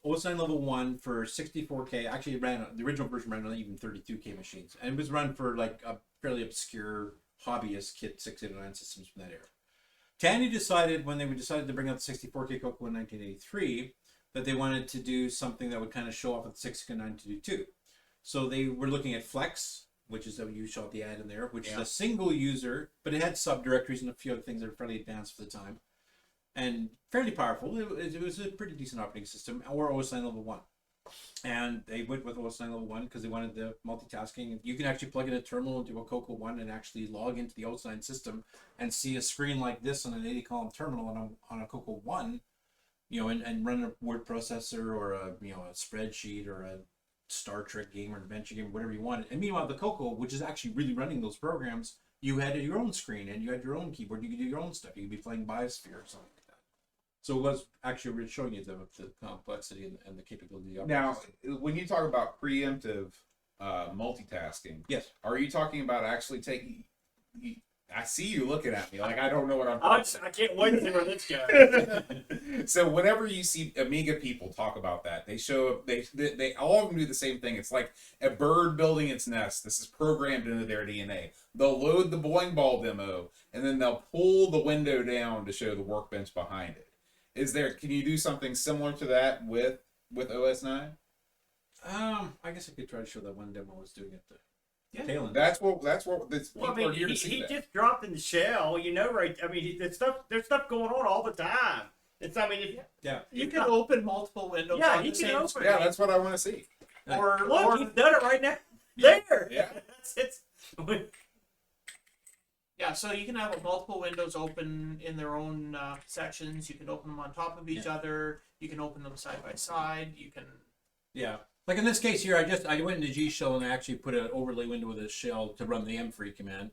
OS 9 level 1 for 64K. Actually, the original version ran on even 32K machines, and it was run for like a fairly obscure hobbyist kit 689 systems from that era. Tandy decided when they decided to bring out the 64K Coco in 1983 that they wanted to do something that would kind of show off at the 609 to do too. So they were looking at Flex, which is that you shot the ad in there, which is a single user, but it had subdirectories and a few other things that are fairly advanced for the time. And fairly powerful. It was a pretty decent operating system, or OS 9 level 1. And they went with OS 9 level 1 because they wanted the multitasking. You can actually plug in a terminal into a CoCo 1 and actually log into the OS 9 system and see a screen like this on an 80-column terminal on a CoCo 1, and run a word processor or a spreadsheet or a Star Trek game or an adventure game, whatever you wanted. And meanwhile, the CoCo, which is actually really running those programs, you had your own screen and you had your own keyboard. You could do your own stuff. You could be playing Biosphere or something like that. So it was actually really showing you the complexity and the capability of Now, when you talk about preemptive multitasking, yes, are you talking about actually I see you looking at me like I don't know what I'm I can't wait to see where this goes. So whenever you see Amiga people talk about that, they show they all of them do the same thing. It's like a bird building its nest. This is programmed into their DNA. They'll load the bowling ball demo, and then they'll pull the window down to show the workbench behind it. Can you do something similar to that with OS 9? I guess I could try to show that one demo I was doing at the tail end. That's what Well, I mean, he just dropped in the shell, right? I mean, there's stuff going on all the time. You can open multiple windows. Yeah, on he the can same open- screen. Yeah, that's what I want to see. Look, he's done it right now. There. Yeah. It's Yeah, so you can have multiple windows open in their own sections. You can open them on top of each other. You can open them side by side. You can. Yeah. Like in this case here, I went into G shell and I actually put an overlay window with a shell to run the mfree command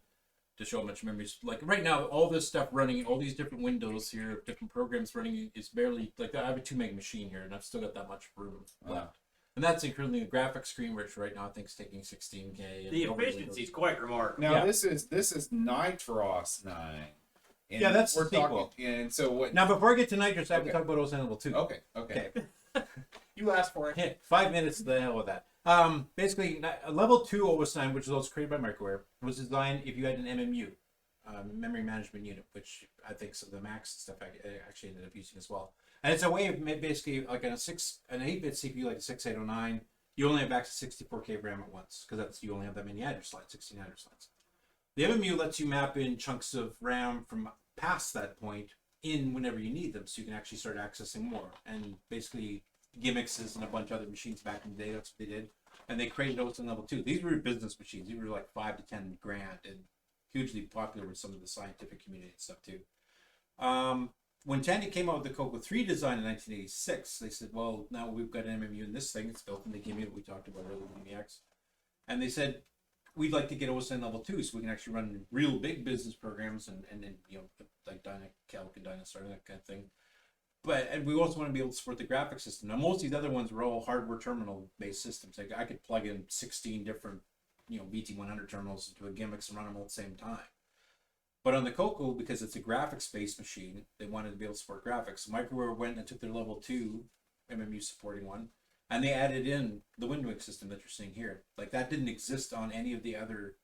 to show how much memory. Like right now, all this stuff running, all these different windows here, different programs running is barely like I have a 2 meg machine here, and I've still got that much room left. And that's including the graphics screen, which right now I think is taking 16K. And the efficiency is quite remarkable. Now this is Nitros 9. And Yeah, that's we're the sequel. talking. And so what? Now, before I get to Nitrous, I have to Okay. talk about OS Level 2. Okay. You asked for it. Yeah, 5 minutes to the hell with that. Basically, Level 2 OS 9, which was also created by Microware, was designed if you had an MMU, Memory Management Unit, which I think some of the Macs and stuff actually ended up using as well. And it's a way of basically like an 8-bit CPU like a 6809, you only have access to 64K RAM at once because you only have that many address slots, 16 address slots. The MMU lets you map in chunks of RAM from past that point in whenever you need them, so you can actually start accessing more. And basically, Gimmicks and a bunch of other machines back in the day, that's what they did. And they created OS Level 2. These were business machines. These were like 5 to 10 grand and hugely popular with some of the scientific community and stuff too. When Tandy came out with the CoCo 3 design in 1986, they said, well, now we've got an MMU in this thing. It's built in the gimme that we talked about earlier with EMX. And they said, we'd like to get OS Level 2 so we can actually run real big business programs and like Dynacalc and Dynastar and that kind of thing. And we also want to be able to support the graphics system. Now, most of these other ones were all hardware terminal-based systems. Like I could plug in 16 different, BT100 terminals into a Gimmicks and run them all at the same time. But on the CoCo, because it's a graphics-based machine, they wanted to be able to support graphics. So Microware went and took their Level 2 MMU supporting one, and they added in the windowing system that you're seeing here. Like that didn't exist on any of the other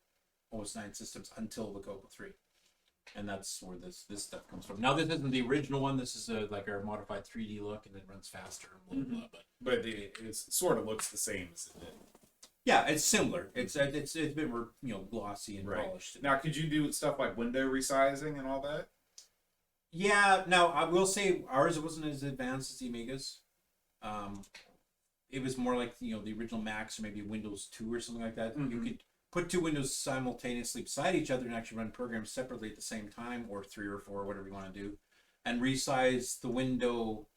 OS 9 systems until the CoCo 3. And that's where this stuff comes from. Now, this isn't the original one. This is like our modified 3D look, and it runs faster and blah, blah, blah. But it sort of looks the same as it did. Yeah, it's similar. It's a bit more glossy and polished. Now, could you do stuff like window resizing and all that? Yeah. Now, I will say ours wasn't as advanced as the Amigas. It was more like the original Macs or maybe Windows 2 or something like that. You could put 2 windows simultaneously beside each other and actually run programs separately at the same time, or 3 or 4, whatever you want to do, and resize the window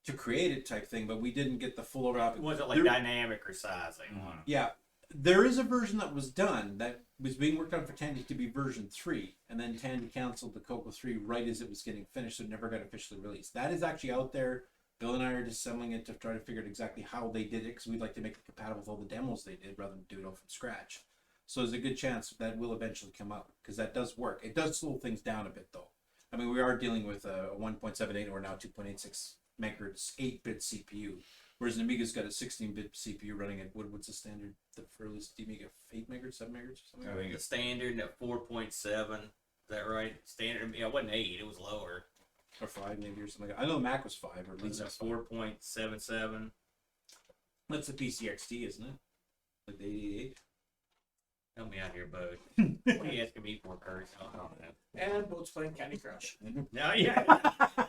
to create it type thing. But we didn't get the full overlap. It wasn't like dynamic resizing. Yeah, there is a version that was done that was being worked on for Tandy to be version 3, and then Tandy canceled the CoCo 3 right as it was getting finished, so it never got officially released. That is actually out there. Bill and I are assembling it to try to figure out exactly how they did it, because we'd like to make it compatible with all the demos they did rather than do it all from scratch. So there's a good chance that will eventually come out, because that does work. It does slow things down a bit, though. I mean, we are dealing with a 1.78 or now 2.86 megahertz 8-bit CPU, whereas an Amiga's got a 16-bit CPU running at what's the standard? The furthest Amiga 8 megahertz, 7 megahertz, or something. I think The it's standard at 4.7. Is that right? Standard. Yeah, it wasn't 8. It was lower. Or 5 maybe, or something like that. I know the Mac was 5, or at It was least at 5. 4.77. That's the PCXT, isn't it? Like the 88. Help me out here, bud. What are you asking me for, Kurt? I don't know. And Boat's playing Candy Crush. No, yeah.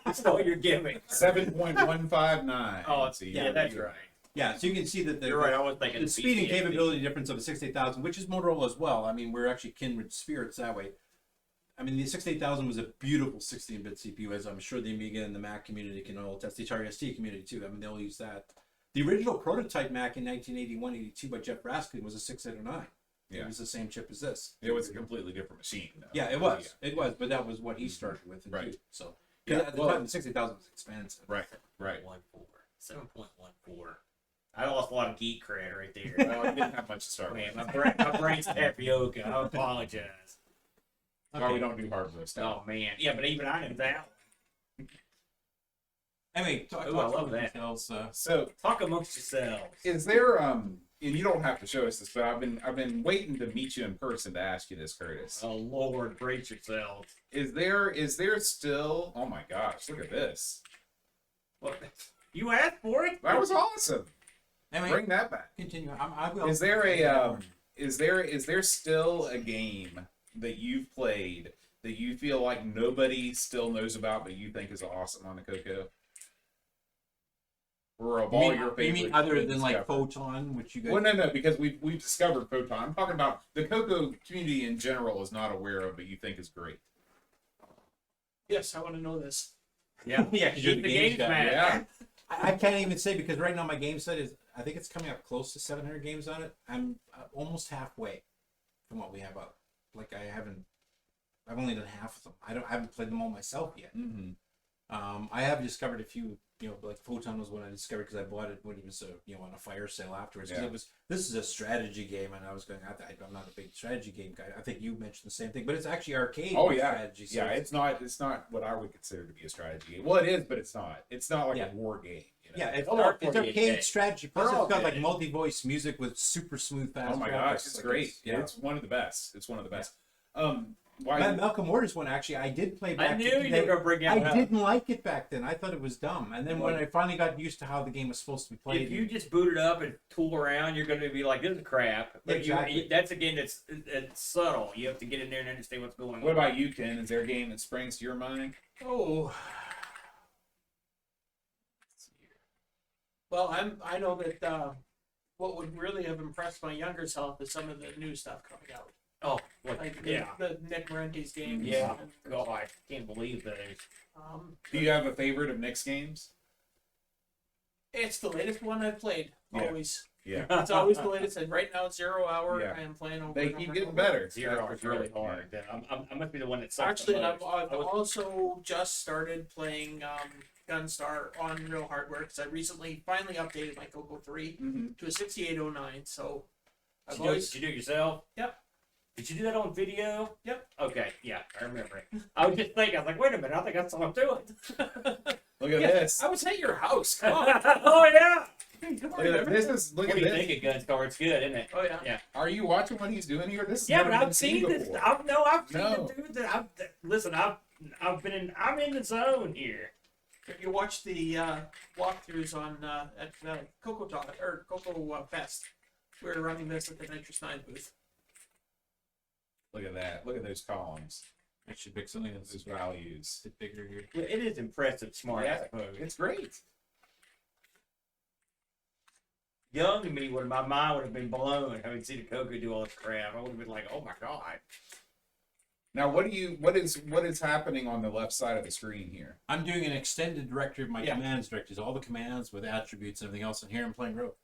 That's all you're giving. 7.159. Oh, yeah, that's right. Yeah, so you can see that You're right. I was thinking the speed and PCXT. capability difference of a 68000, which is Motorola as well. I mean, we're actually kindred spirits that way. I mean, the 68000 was a beautiful 16-bit CPU, as I'm sure the Amiga and the Mac community can all attest. The Atari ST community too. I mean, they'll use that. The original prototype Mac in 1981-82 by Jeff Raskin was a 6809. Yeah. It was the same chip as this. It was a completely different machine, though. Yeah, it was. It was, but that was what he started with. Right. Too, so Yeah, at the well- time, the 68000 was expensive. Right. 7.14. I lost a lot of geek cred right there. Well, I didn't have much to start Man, with. my brain's tapioca. I apologize. Why we don't do hardware stuff. Oh man, yeah, but even I know that. Anyway, Ooh, I love that. details, So Talk amongst yourselves. is there and you don't have to show us this, but I've been waiting to meet you in person to ask you this, Curtis. Oh Lord, brace yourselves. Is there still? Oh my gosh, look at this. What? You asked for it? That was awesome. anyway, Bring that back. continue. I will. Is there a is there still a game that you've played that you feel like nobody still knows about but you think is awesome on the CoCo? Or of all your favorites? You mean other you've than like discovered? Photon, which you guys? Well, no, because we've discovered Photon. I'm talking about the CoCo community in general is not aware of, but you think is great. Yes, I want to know this. Yeah, Yeah, 'cause you're Keep the the games games guy. mad. Yeah. I can't even say because right now my game set is, I think it's coming up close to 700 games on it. I'm almost halfway from what we have up. Like I've only done half of them. I haven't played them all myself yet. Mm-hmm. I have discovered a few, like Photon was one I discovered because I bought it when it was on a fire sale afterwards. 'Cause Yeah. this is a strategy game, and I was going, I'm not a big strategy game guy. I think you mentioned the same thing, but it's actually arcade. Oh yeah, strategy. So yeah. It's not what I would consider to be a strategy game. Well, it is, but it's not. It's not like Yeah. a war game. You know? Yeah, it's, Oh, it's 48K. arcade strategy. Plus, They're all it's got like good. multi-voice music with super smooth, fast. Oh my graphics. gosh, it's Like, great. yeah. It's one of the best. It's one of the best. Why? Malcolm Morris one actually, I did play back. I knew in the you were day. gonna bring that I up. didn't like it back then. I thought it was dumb. And then when What? I finally got used to how the game was supposed to be played, If you just boot it up and tool around, you're going to be like, "This is crap." But Exactly. that's a game that's it's subtle. You have to get in there and understand what's going on. What about you, Ken? Is there a game that springs to your mind? Oh. Well, I know that what would really have impressed my younger self is some of the new stuff coming out. Oh, what? Like Yeah. the Nick Marentes games. Yeah. And, God, I can't believe those. Do you have a favorite of Nick's games? it's the latest one I've played. Yeah. Always. Yeah. It's always the latest. And right now it's 0 Hour. Yeah. I am playing over. They and keep over getting and over. better. Zero That's is for really sure. hard. I must be the one that sucks. Actually, the I've most. also just started playing Gunstar on real hardware because I recently finally updated my CoCo 3 Mm-hmm. to a 6809. So I've Did you, always did you do it yourself? Yep. Did you do that on video? Yep. Okay, yeah, I remember it. I was just thinking, I was like, wait a minute, I think I saw him do it. Look at Yeah, this. I was at your house. Come on. Oh, yeah. Look at this. Look What at do you this. think of Gunstar? It's good, isn't it? Oh yeah. Are you watching what he's doing here? This has Yeah, never but been I've seen this. before. I've seen No. the dude that listen, I'm in the zone here. If you watch the walkthroughs on at CoCo Talk or CoCo Fest, we were running this at the Nitrous 9 booth. Look at that. Look at those columns. I should pick something that's Those values. a bit bigger here. Well, it is impressive, smart, I Yeah, suppose. it's great. Young me, when my mind would have been blown having seen the CoCo do all this crap, I would have been like, oh my god. Now, what is happening on the left side of the screen here? I'm doing an extended directory of my Yeah. commands directories, all the commands with attributes and everything else, and here I'm playing rogue.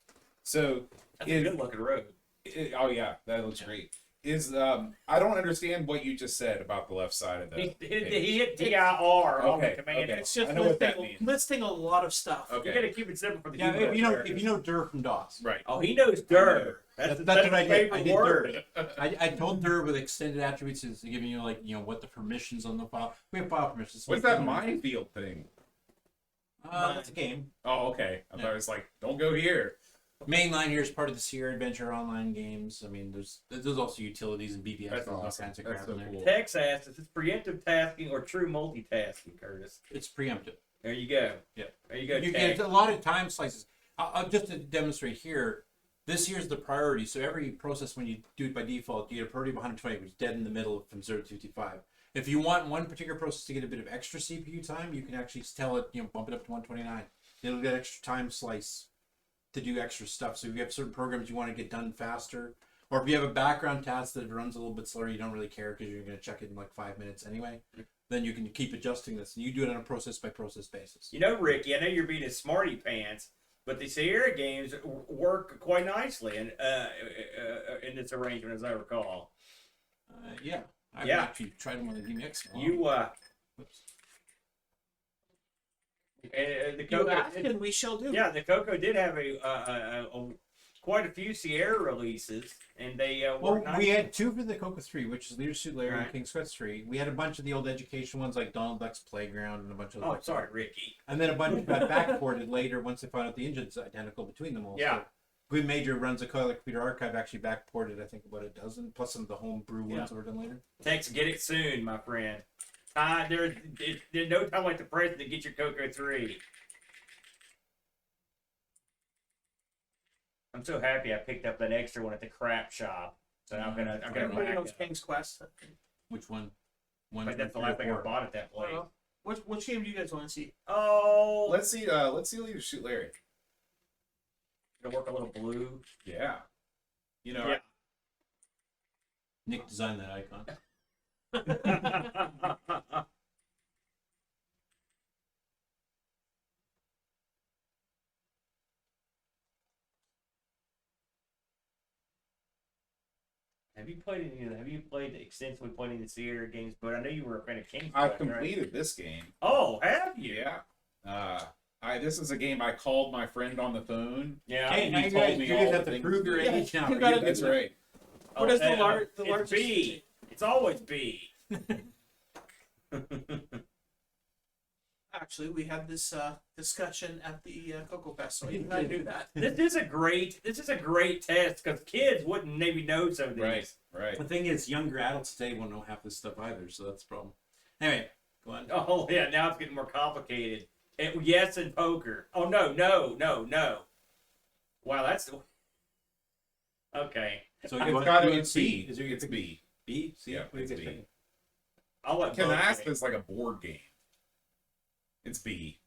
So, That's a good looking road. oh yeah, that looks great. I don't understand what you just said about the left side of the. He page. hit TIR on the Okay, command. okay. It's just I know what that listing, means. listing a lot of stuff. Okay. You gotta keep it simple for the Yeah, human. if you know Dur from DOS. Right. Oh, he knows DIR. That's That's what I his did. favorite I did word. I told Dur with extended attributes is giving you what the permissions on the file. We have file permissions. What's that minefield thing? That's a game. Oh, okay. I thought it was like, don't go here. Main line here is part of the Sierra Adventure online games. I mean, there's also utilities and BBS That's and all awesome. kinds of That's crap so in there. cool. Tex asks, is this preemptive tasking or true multitasking, Curtis? It's preemptive. There you go. Yeah. There you go, You Tex. get a lot of time slices. I'll just to demonstrate here. This here's the priority. So every process, when you do it by default, you get a priority of 120, which is dead in the middle from 0 to 55. If you want one particular process to get a bit of extra CPU time, you can actually tell it, bump it up to 129. It'll get extra time slice to do extra stuff. So if you have certain programs you want to get done faster, or if you have a background task that runs a little bit slower, you don't really care because you're going to check it in like 5 minutes anyway, then you can keep adjusting this. And you do it on a process by process basis. You know, Ricky, I know you're being a smarty pants, but the Sierra games work quite nicely in this arrangement, as I recall. Yeah. I've Yeah. actually tried them on the DMX. You, Whoops. the You CoCo ask did, and we shall do. yeah, the CoCo did have a quite a few Sierra releases, and they Well, were nice. we had 2 for the CoCo 3, which is Leader Suit Larry Right. and King's Quest 3. We had a bunch of the old education ones like Donald Duck's Playground and a bunch of Oh, like sorry, Ricky. And then a bunch got backported later once they found out the engine's identical between them all. Yeah. So Good Major runs a Color Computer Archive actually backported, I think, about a dozen, plus some of the homebrew ones that were done later. Tex, get it soon, my friend. There's no time like the present to get your CoCo 3. I'm so happy I picked up that extra one at the crap shop. So I'm gonna Everybody back knows up. King's Quest. Which one? But that's the last thing I bought at that place. Which game do you guys want to see? Oh, Let's see Leader Shoot Larry. gonna work a little blue. Yeah. You know, Yeah. Nick designed that icon. Have you played extensively played any Sierra games? But I know you were a fan of King's I've Quest, right? completed this game. Oh, have you? Yeah. This is a game I called my friend on the phone. Yeah. Hey, he now you told guys, me you all guys the have to things. prove your Yeah, age now. you or gotta you- That's right. What is the it's largest? B. It's always B. Actually, we had this discussion at the Cocoa Fest, so you gotta do that. This is a great test because kids wouldn't maybe know some of these. Right. The thing is, younger adults today won't know half this stuff either, so that's the problem. Anyway, go on. Oh yeah, now it's getting more complicated. Yes, and poker. Oh no. Wow, that's okay. So It's you want got to to be C? B. Is there your It's B. B? C? Yeah, What do you it's guys B. think? I'll let Canasta both is like a board game. It's B.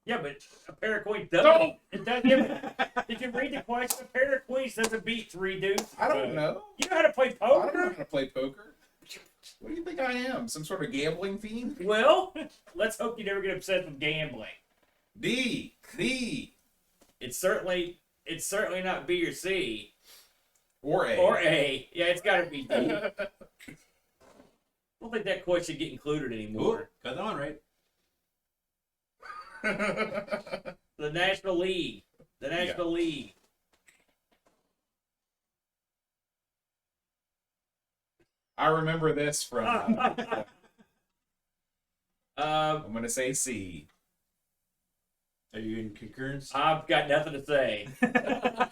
Yeah, but a pair of queens doesn't. It doesn't. Did you read the question? A pair of queens doesn't beat 3 dudes. I don't know. You know how to play I don't know poker? how to play poker. What do you think I am? Some sort of gambling fiend? Well, let's hope you never get obsessed with gambling. D. It's certainly not B or C Or A. or A. Yeah, it's got to be D. I don't think that question should get included Ooh, anymore. got that one right. The National League. The National League. I remember this from. I'm going to say C. Are you in concurrence? I've got nothing to say. I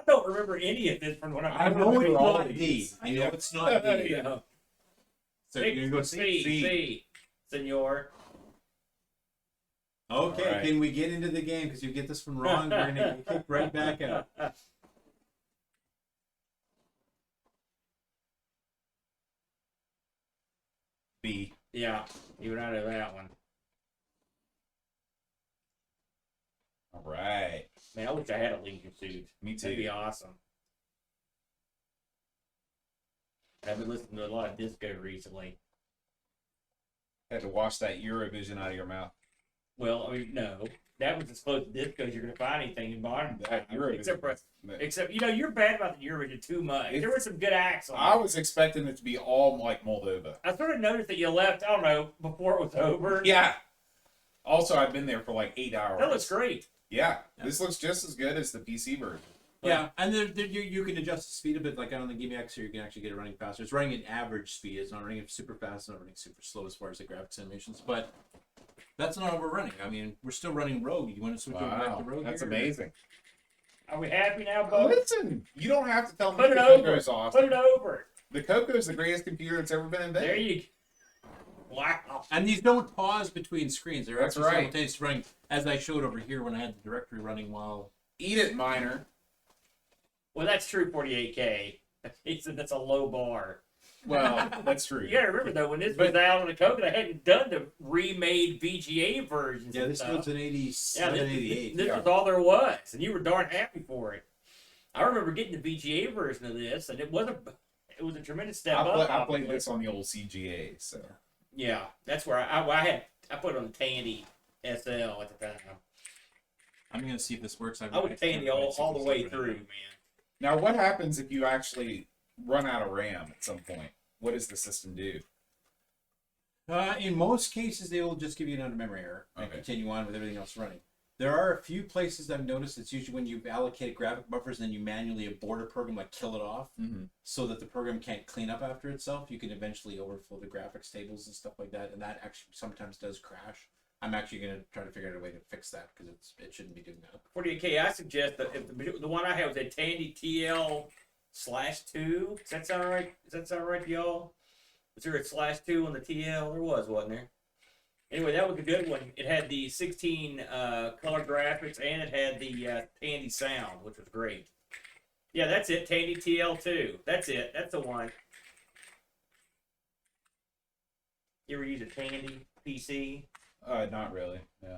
don't remember any of this from when I I know it's remember all not these. D. I know it's not D. Yeah. So you're gonna go C. C, senor. Okay, All right. can we get into the game? Because you get this one wrong, we're gonna get kicked right back out. B. Yeah, you were out of that one. All right. Man, I wish I had a leisure suit. Me That'd be too. awesome. I've been listening to a lot of disco recently. Had to wash that Eurovision out of your mouth. Well, I mean, no. That was as close to disco as you're going to find anything in modern That times. Eurovision. Except, you're bad about the Eurovision too much. There were some good acts on I it. was expecting it to be all like Moldova. I sort of noticed that you left, I don't know, before it was over. Yeah. Also, I've been there for like 8 hours. That looks great. Yeah. This looks just as good as the PC version. Yeah, and you can adjust the speed a bit. Like on the Game X here, you can actually get it running faster. It's running at average speed. It's not running super fast. It's not running super slow as far as the graphics animations. But that's not what we're running. I mean, we're still running Rogue. You want to switch over back to Rogue? That's here? amazing. Are we happy now, Bo? Listen, you don't have to tell me Put it the over. Coco's awesome. Put it over. The Coco is the greatest computer that's ever been invented. There you go. Wow. And these don't pause between screens. They're That's actually right. simultaneously running, as I showed over here when I had the directory running while. Eat it, Miner. Well, that's true, 48K. He said that's a low bar. Well, that's true. You gotta remember, though, when this was out on the Coke, they hadn't done the remade VGA versions. Yeah, and this stuff. was in Yeah, 87, this 88. was all there was, and you were darn happy for it. I remember getting the VGA version of this, and it was a tremendous step up. I played obviously. this on the old CGA, so. Yeah, that's where I put it on the Tandy SL at the time. I'm going to see if this works. I was Tandy all the way through, man. Now, what happens if you actually run out of RAM at some point? What does the system do? In most cases, they will just give you another memory error and Okay. continue on with everything else running. There are a few places I've noticed it's usually when you've allocated graphic buffers and then you manually abort a program, like kill it off, so that the program can't clean up after itself. You can eventually overflow the graphics tables and stuff like that, and that actually sometimes does crash. I'm actually going to try to figure out a way to fix that because it shouldn't be doing that. 40K, I suggest that if the one I have was a Tandy TL/2. Does that sound right? Does that sound right to y'all? Was there a /2 on the TL? There was, wasn't there? Anyway, that was a good one. It had the 16 color graphics and it had the Tandy sound, which was great. Yeah, that's it. Tandy TL2. That's it. That's the one. You ever use a Tandy PC? Not really. Yeah.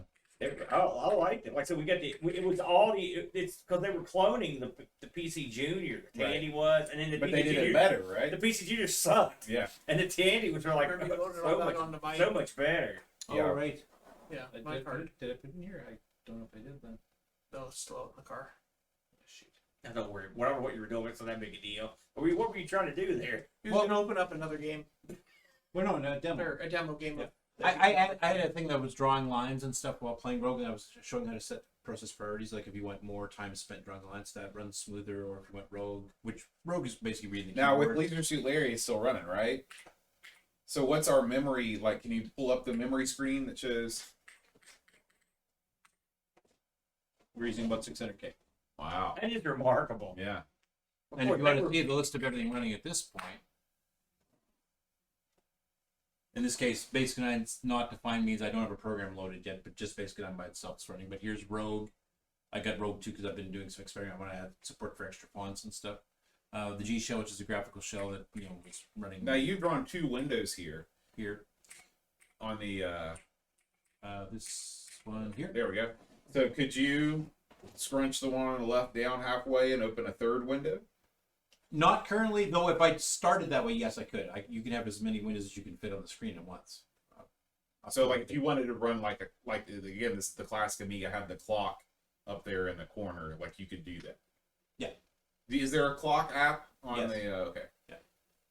I liked it. Like I said, we got it was all it's because they were cloning the PC Junior. The Tandy was, and then the But PC they did Junior, it better, right? The PC Junior sucked. Yeah. And the Tandy was like Remember you loaded all that on the bike? so much better. Yeah. Oh, right. Yeah, my card. Did I put it in here? I don't know if I did then. No, it's still out in the car. Shoot. Now, don't worry. Whatever what you were doing, it's not that big a deal. What were you trying to do there? He was gonna open up another game Well, no, no, demo. or a demo game. Yeah. I had a thing that was drawing lines and stuff while playing Rogue, and I was showing how to set process priorities. Like if you want more time spent drawing the lines, that runs smoother, or if you went Rogue, which Rogue is basically reading the Now with keyboard. Leisure Suit Larry, it's still running, right? So what's our memory like? Can you pull up the memory screen that shows? We're using about 600K. Wow. That is remarkable. Yeah. And if you want to see the list of everything running at this point, in this case, Basic 9's not defined means I don't have a program loaded yet, but just Basic 9 by itself is running. But here's Rogue. I got Rogue 2 because I've been doing some experimenting. I want to add support for extra fonts and stuff. The G shell, which is a graphical shell that was running. Now you've drawn two windows here here on the. This one here. There we go. So could you scrunch the one on the left down halfway and open a third window? Not currently, though. If I started that way, yes, I could. You can have as many windows as you can fit on the screen at once. So like if you wanted to run like again, this the classic Amiga had the clock up there in the corner, like you could do that. Yeah. Is there a clock app on Yes. the? Okay.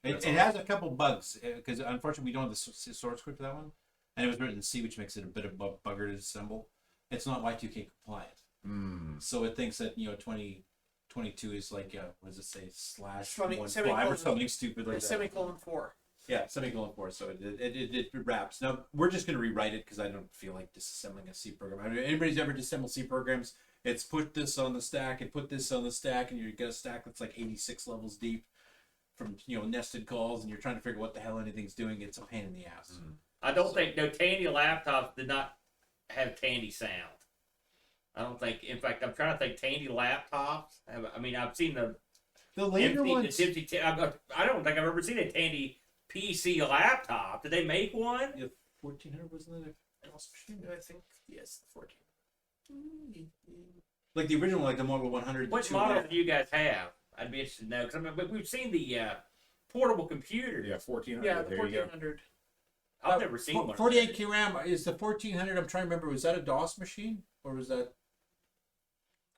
It has a couple bugs because unfortunately we don't have the source code for that one, and it was written in C, which makes it a bit of a bugger to assemble. It's not Y2K compliant, so it thinks that 2022 is like what does it say /1.5 or something stupid like that. Semicolon 4. Yeah, semicolon 4. So it wraps. Now we're just gonna rewrite it because I don't feel like disassembling a C program. I mean, anybody's ever disassembled C programs? It's put this on the stack and put this on the stack, and you get a stack that's like 86 levels deep from nested calls, and you're trying to figure what the hell anything's doing. It's a pain in the ass. I don't think Tandy laptops did not have Tandy sound. I don't think. In fact, I'm trying to think Tandy laptops. I mean, I've seen the later ones. I don't think I've ever seen a Tandy PC laptop. Did they make one? Yeah, 1400 wasn't it a DOS machine? I think yes, 14. Like the original, like the Model 100. What model do you guys have? I'd be interested to know because we've seen the portable computer. Yeah, 1400. Yeah, the there you go. 1400. I've never seen one. 48K RAM is the 1400. I'm trying to remember. Was that a DOS machine or was that?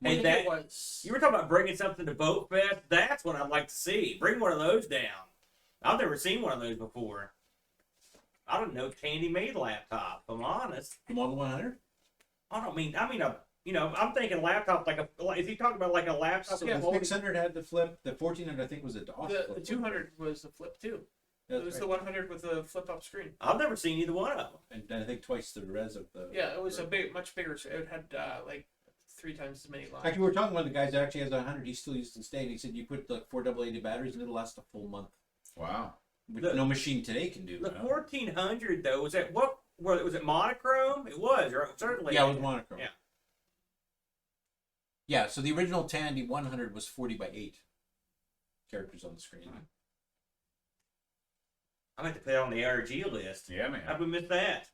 Hey, I think that it was. you were talking about bringing something to Boat Fest. That's what I'd like to see. Bring one of those down. I've never seen one of those before. I don't know if Tandy made a laptop. If I'm honest. The Model 100. I'm thinking laptop is he talking about like a laptop? So with the 600 had the flip. The 1400 I think was a DOS. The flip. 200 was the flip too. That's It was right. the 100 with the flip up screen. I've never seen either one of them. And I think twice the res of the. Yeah, it was much bigger. So it had like 3 times as many lines. Actually, we were talking about the guy that actually has a 100. He still uses it today. And he said you put like 4 AA batteries and it'll last a full month. Wow. Which no machine today can do. The 1400 though, was it was it monochrome? It was, or certainly. Yeah, it was monochrome. Yeah. Yeah, so the original Tandy 100 was 40 by 8 characters on the screen. I meant to put it on the ARG list. Yeah, man. How we missed that?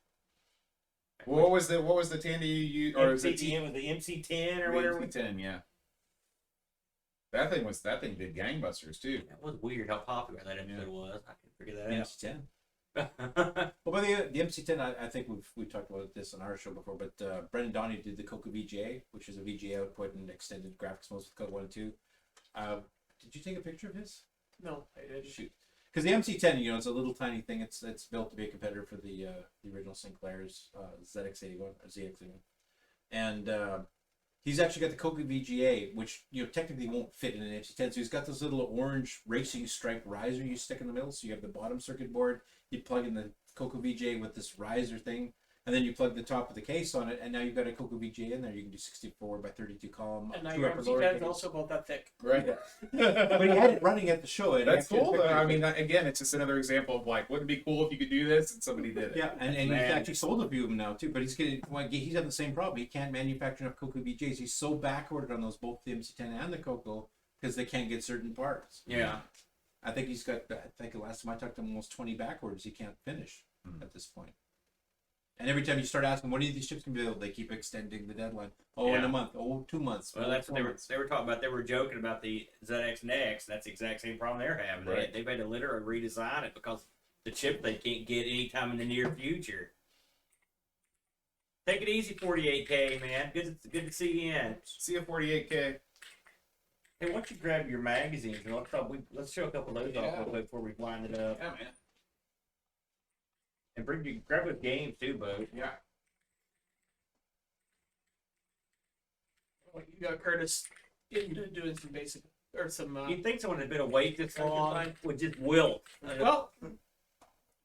What was the Tandy you or is it MCTN with the MC10 or whatever. MC10? Yeah. That thing did gangbusters too. That was weird how popular that episode was. I can figure that out. MC10. Well, by the MC10, I think we've talked about this on our show before, but Brendan Donnie did the CoCo VGA, which is a VGA output and extended graphics modes with CoCo 1 and 2. Did you take a picture of his? No, I didn't. Shoot. Because the MC10, it's a little tiny thing. It's built to be a competitor for the original Sinclair's ZX81 or ZX81. and he's actually got the CoCo VGA, which technically won't fit in an MC10. So he's got this little orange racing stripe riser you stick in the middle. So you have the bottom circuit board. You plug in the CoCo VGA with this riser thing, and then you plug the top of the case on it, and now you've got a CoCo VGA in there. You can do 64 by 32 column. And now two your upper lower MC10 is case. also about that thick. Right. But he had it running at the show. And That's he actually cool. had pictures I of mean, it. again, it's just another example of like, wouldn't it be cool if you could do this and somebody did it? Yeah, and he's Man. actually sold a few of them now too. But he's having the same problem. He can't manufacture enough CoCo VJs. He's so backordered on those, both the MC10 and the CoCo, because they can't get certain parts. Yeah. I think he's got. I think the last time I talked to him, almost 20 back orders he can't finish at this point. And every time you start asking, when are these ships gonna be built, they keep extending the deadline. Oh, in Yeah. a month. Oh, 2 months. Well, Oh, that's 4 what months. they were talking about. They were joking about the ZX Next. That's the exact same problem they're having. Right. They've had to literally redesign it because the chip they can't get anytime in the near future. Take it easy, 48K, man. Good to see you in. See a 48K. Hey, why don't you grab your magazines and let's show a couple of those off real quick before we wind it up. Yeah, man. And grab those games too, Bo. Yeah. Well, you got Curtis doing some basic or some. You'd think someone had been awake this Trying to long find- would just wilt. Well,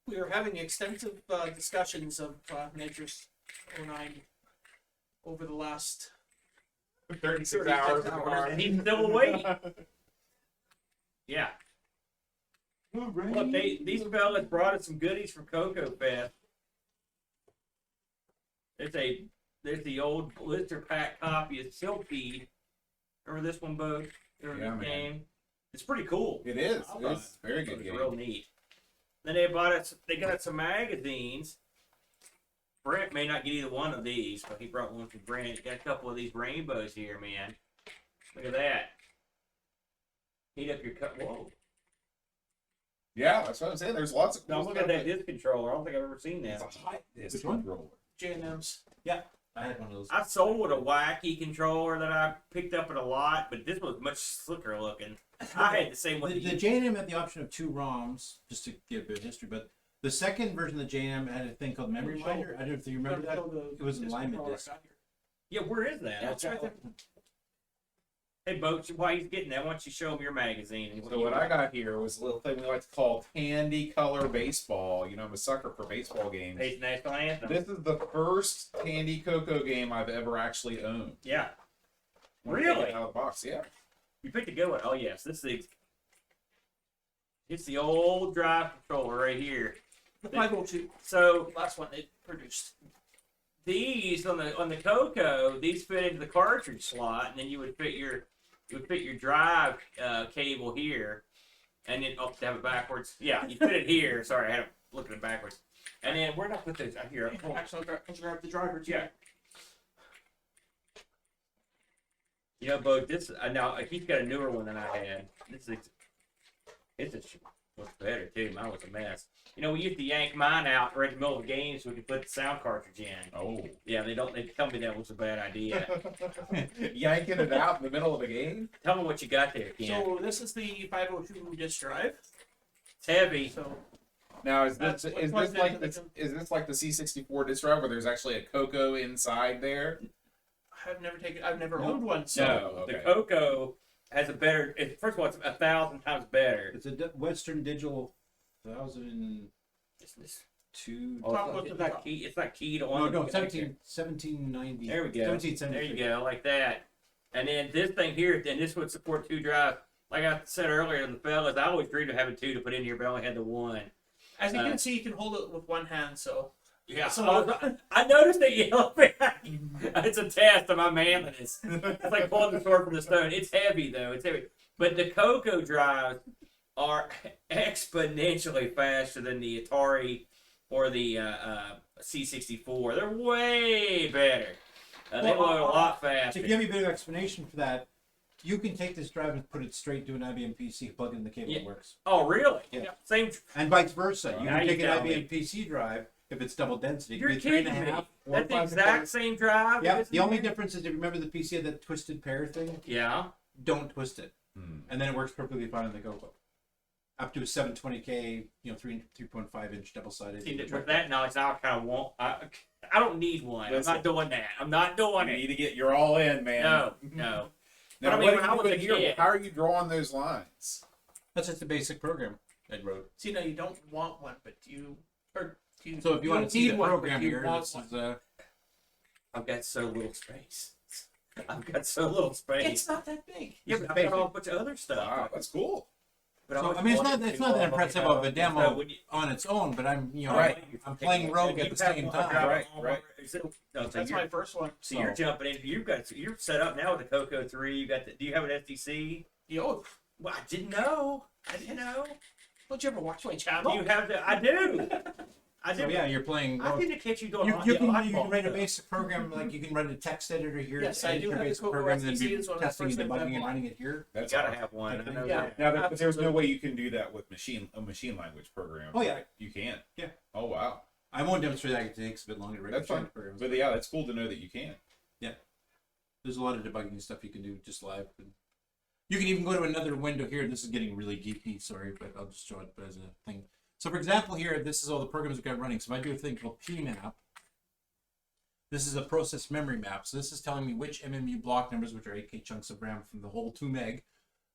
we were having extensive discussions of Nature's 09 over the last 36 36 hours. hours. And he's still awake. Yeah. Look, these fellas brought us some goodies from Coco Fest. There's the old blister pack copy of Silky. Remember this one, Bo? Remember Yeah, this man. game? It's pretty cool. It is. I It thought is. Very it good was game. real neat. Then they got us some magazines. Brent may not get either one of these, but he brought one from Brent. Got a couple of these rainbows here, man. Look at that. Heat up your cup. Whoa. Yeah, that's what I'm saying. There's lots of Now cool look at stuff that disc controller. I don't think I've ever seen It's that. a high disc Which one? controller. J&M's. I had one of those. I sold a wacky controller that I picked up at a lot, but this was much slicker looking. I had the same one. The J&M had the option of 2 ROMs, just to give a bit of history, but the second version of the J&M had a thing called Memory Minder. I don't know if you remember that. It was in Lyman disc. Yeah, where is that? Yeah, it's right there. Hey, Bo, while he's getting that, why don't you show him your magazine? So what I got here was a little thing we like to call Candy Color Baseball. You know, I'm a sucker for baseball games. Hey, national anthem. This is the first Candy Coco game I've ever actually owned. Yeah. When I take it Really? Out of the box, yeah. You picked a good one. Oh yes, it's the old drive controller right here. The 502, So last one they produced. these on the Coco, these fit into the cartridge slot, and then you would fit your drive cable here, and then to have it backwards. Yeah, you fit it here. Sorry, I had it looking at it backwards. And then where did I put this? Here. Actually, I'll grab the driver too. Yeah. You know, Bo, this now he's got a newer one than I had. It's much better too. Mine was a mess. You know, we used to yank mine out right in the middle of the game so we could put the sound cartridge in. Oh. Yeah, they tell me that was a bad idea. Yanking it out in the middle of the game? Tell me what you got there, Ken. So this is the 502 disc drive. It's heavy. So Now is That's this what's is plugged this like into this, the- is this like the C64 disc drive where there's actually a Coco inside there? I've never owned one. So No, okay. the Coco has a better. First of all, it's 1,000 times better. It's a Western Digital 1002. Oh, Top it's, left it's at the not top. key. It's not keyed No, on. no, the 1790. There we go. 1773. There you go, like that. And then this thing here, then this would support 2 drives. Like I said earlier to the fellas, I always dreamed of having 2 to put in here, but I only had the 1. as you can see, you can hold it with one hand. So Yeah. So- I noticed that yellow. It's a test of my manliness. It's like pulling the sword from the stone. It's heavy though. It's heavy. But the Coco drives are exponentially faster than the Atari or the C64. They're way better. They Well, load a lot To faster. give you a bit of explanation for that, you can take this drive and put it straight to an IBM PC, plug it in the cable, Yeah. it works. Oh, really? Yeah. Same. And vice versa. You Now can you take an tell IBM me. PC drive if it's double density. It You're could be 3.5, kidding me. 4, That's the 5, exact same drive. Yeah, isn't the only it? difference is if you remember the PC had that twisted pair thing, Yeah. don't twist it. Hmm. And then it works perfectly fine on the Coco. Up to a 720K, 3.5 inch double sided. See, with that knowledge, now I kind of want. I don't need one. Listen. I'm not doing that. I'm not doing You it. need to get. You're all in, man. No. Now, But I mean, what when are I you was a doing here? kid- How are you drawing those lines? That's just the basic program I wrote. See, no, you don't want one, but you So if you want don't to see need the one, but program you here, want this one. is I've got so little space. I've got so little space. It's not that big. Yeah, but I've got a whole bunch of other stuff. Wow, that's cool. But So, always I mean, it's wanted not- it's to, not that impressive of a so demo. when you- on its own, but I'm Right. I'm playing Rogue and at you the have same one, time. Right, right. So That's you're, my first one. so you're jumping in. You're set up now with the Coco 3. You got the. Do you have an SDC? Yo, Well, I didn't know. I didn't know. don't you ever watch my Do channel? you have the? I do. I do. So yeah, you're playing. I didn't catch you doing You, all you the can oddball write a stuff. basic program like you can run a text editor here. Yes, I edit do your have the basic CoCo program, then SDC. be It's one of the testing first and things I've debugging and bought. running it here. You That's gotta awesome. have one. I know Yeah. that. Now, there's no Absolutely. way you can do that with a machine language program. Oh, yeah. You can. Yeah. Oh wow. I won't demonstrate that; it takes a bit longer to write That's machine fine. programs. But yeah, that's cool to know that you can. There's a lot of debugging stuff you can do just live. You can even go to another window here. This is getting really geeky, sorry, but I'll just show it as a thing. So for example here, this is all the programs we've got running. So if I do a thing called PMAP, this is a process memory map. So this is telling me which MMU block numbers, which are 8K chunks of RAM from the whole 2 meg,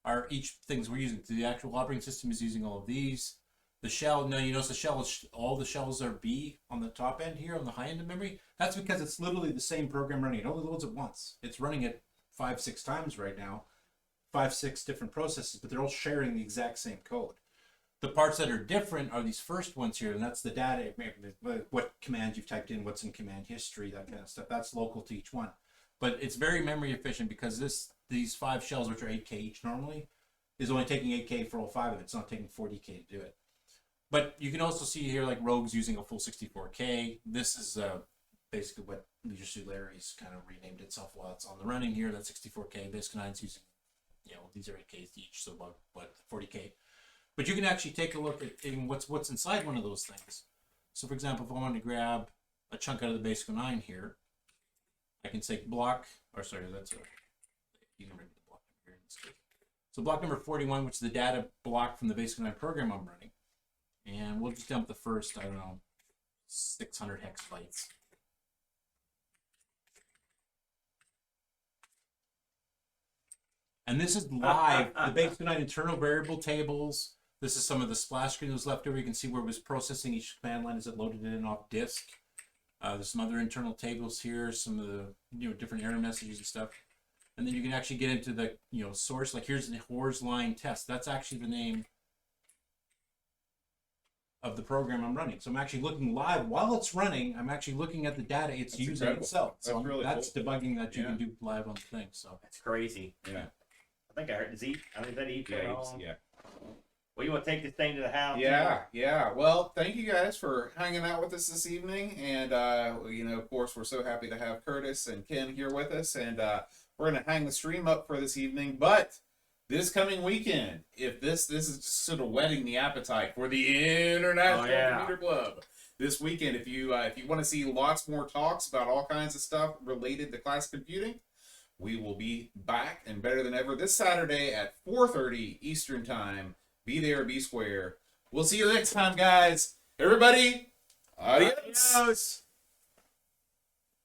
are each things we're using. The actual operating system is using all of these. The shell, now you notice the shell is, all the shells are B on the top end here, on the high end of memory. That's because it's literally the same program running. It only loads it once. It's running it 5-6 times right now. 5-6 different processes, but they're all sharing the exact same code. The parts that are different are these first ones here, and that's the data, what commands you've typed in, what's in command history, that kind of stuff. That's local to each one. But it's very memory efficient because these 5 shells, which are 8K each normally, is only taking 8K for all 5 of it. It's not taking 40K to do it. But you can also see here, like Rogue's using a full 64K. This is basically what Leisure Suit Larry's kind of renamed itself while it's on the running here. That's 64K. Basic 9's using, these are 8Ks each, so about 40K. But you can actually take a look at what's inside one of those things. So for example, if I want to grab a chunk out of the Basic 9 here, I can take block, or sorry, that's a, you can bring the block number here instead. So block number 41, which is the data block from the Basic 9 program I'm running. And we'll just dump the first, 600 hex bytes. And this is live. The Basic 9 internal variable tables. This is some of the splash screen that was left over. You can see where it was processing each command line as it loaded it in off disk. There's some other internal tables here, some of the different error messages and stuff. And then you can actually get into the source. Like here's the horse line test. That's actually the name of the program I'm running. So I'm actually looking live while it's running. I'm actually looking at the data it's That's using incredible. itself. So That's really that's cool. debugging that you Yeah. can do live on the thing. So That's crazy. Yeah. I think I heard. Is he? I mean, is that he? Yeah. Well, you want to take this thing to the house? Yeah. Well, thank you guys for hanging out with us this evening, and of course, we're so happy to have Curtis and Ken here with us, and we're gonna hang the stream up for this evening. But this coming weekend, if this is just sort of whetting the appetite for the International Computer Club this weekend, if you want to see lots more talks about all kinds of stuff related to classic computing, we will be back and better than ever this Saturday at 4:30 Eastern Time. Be there, be square. We'll see you next time, guys. Everybody, adios. Adios.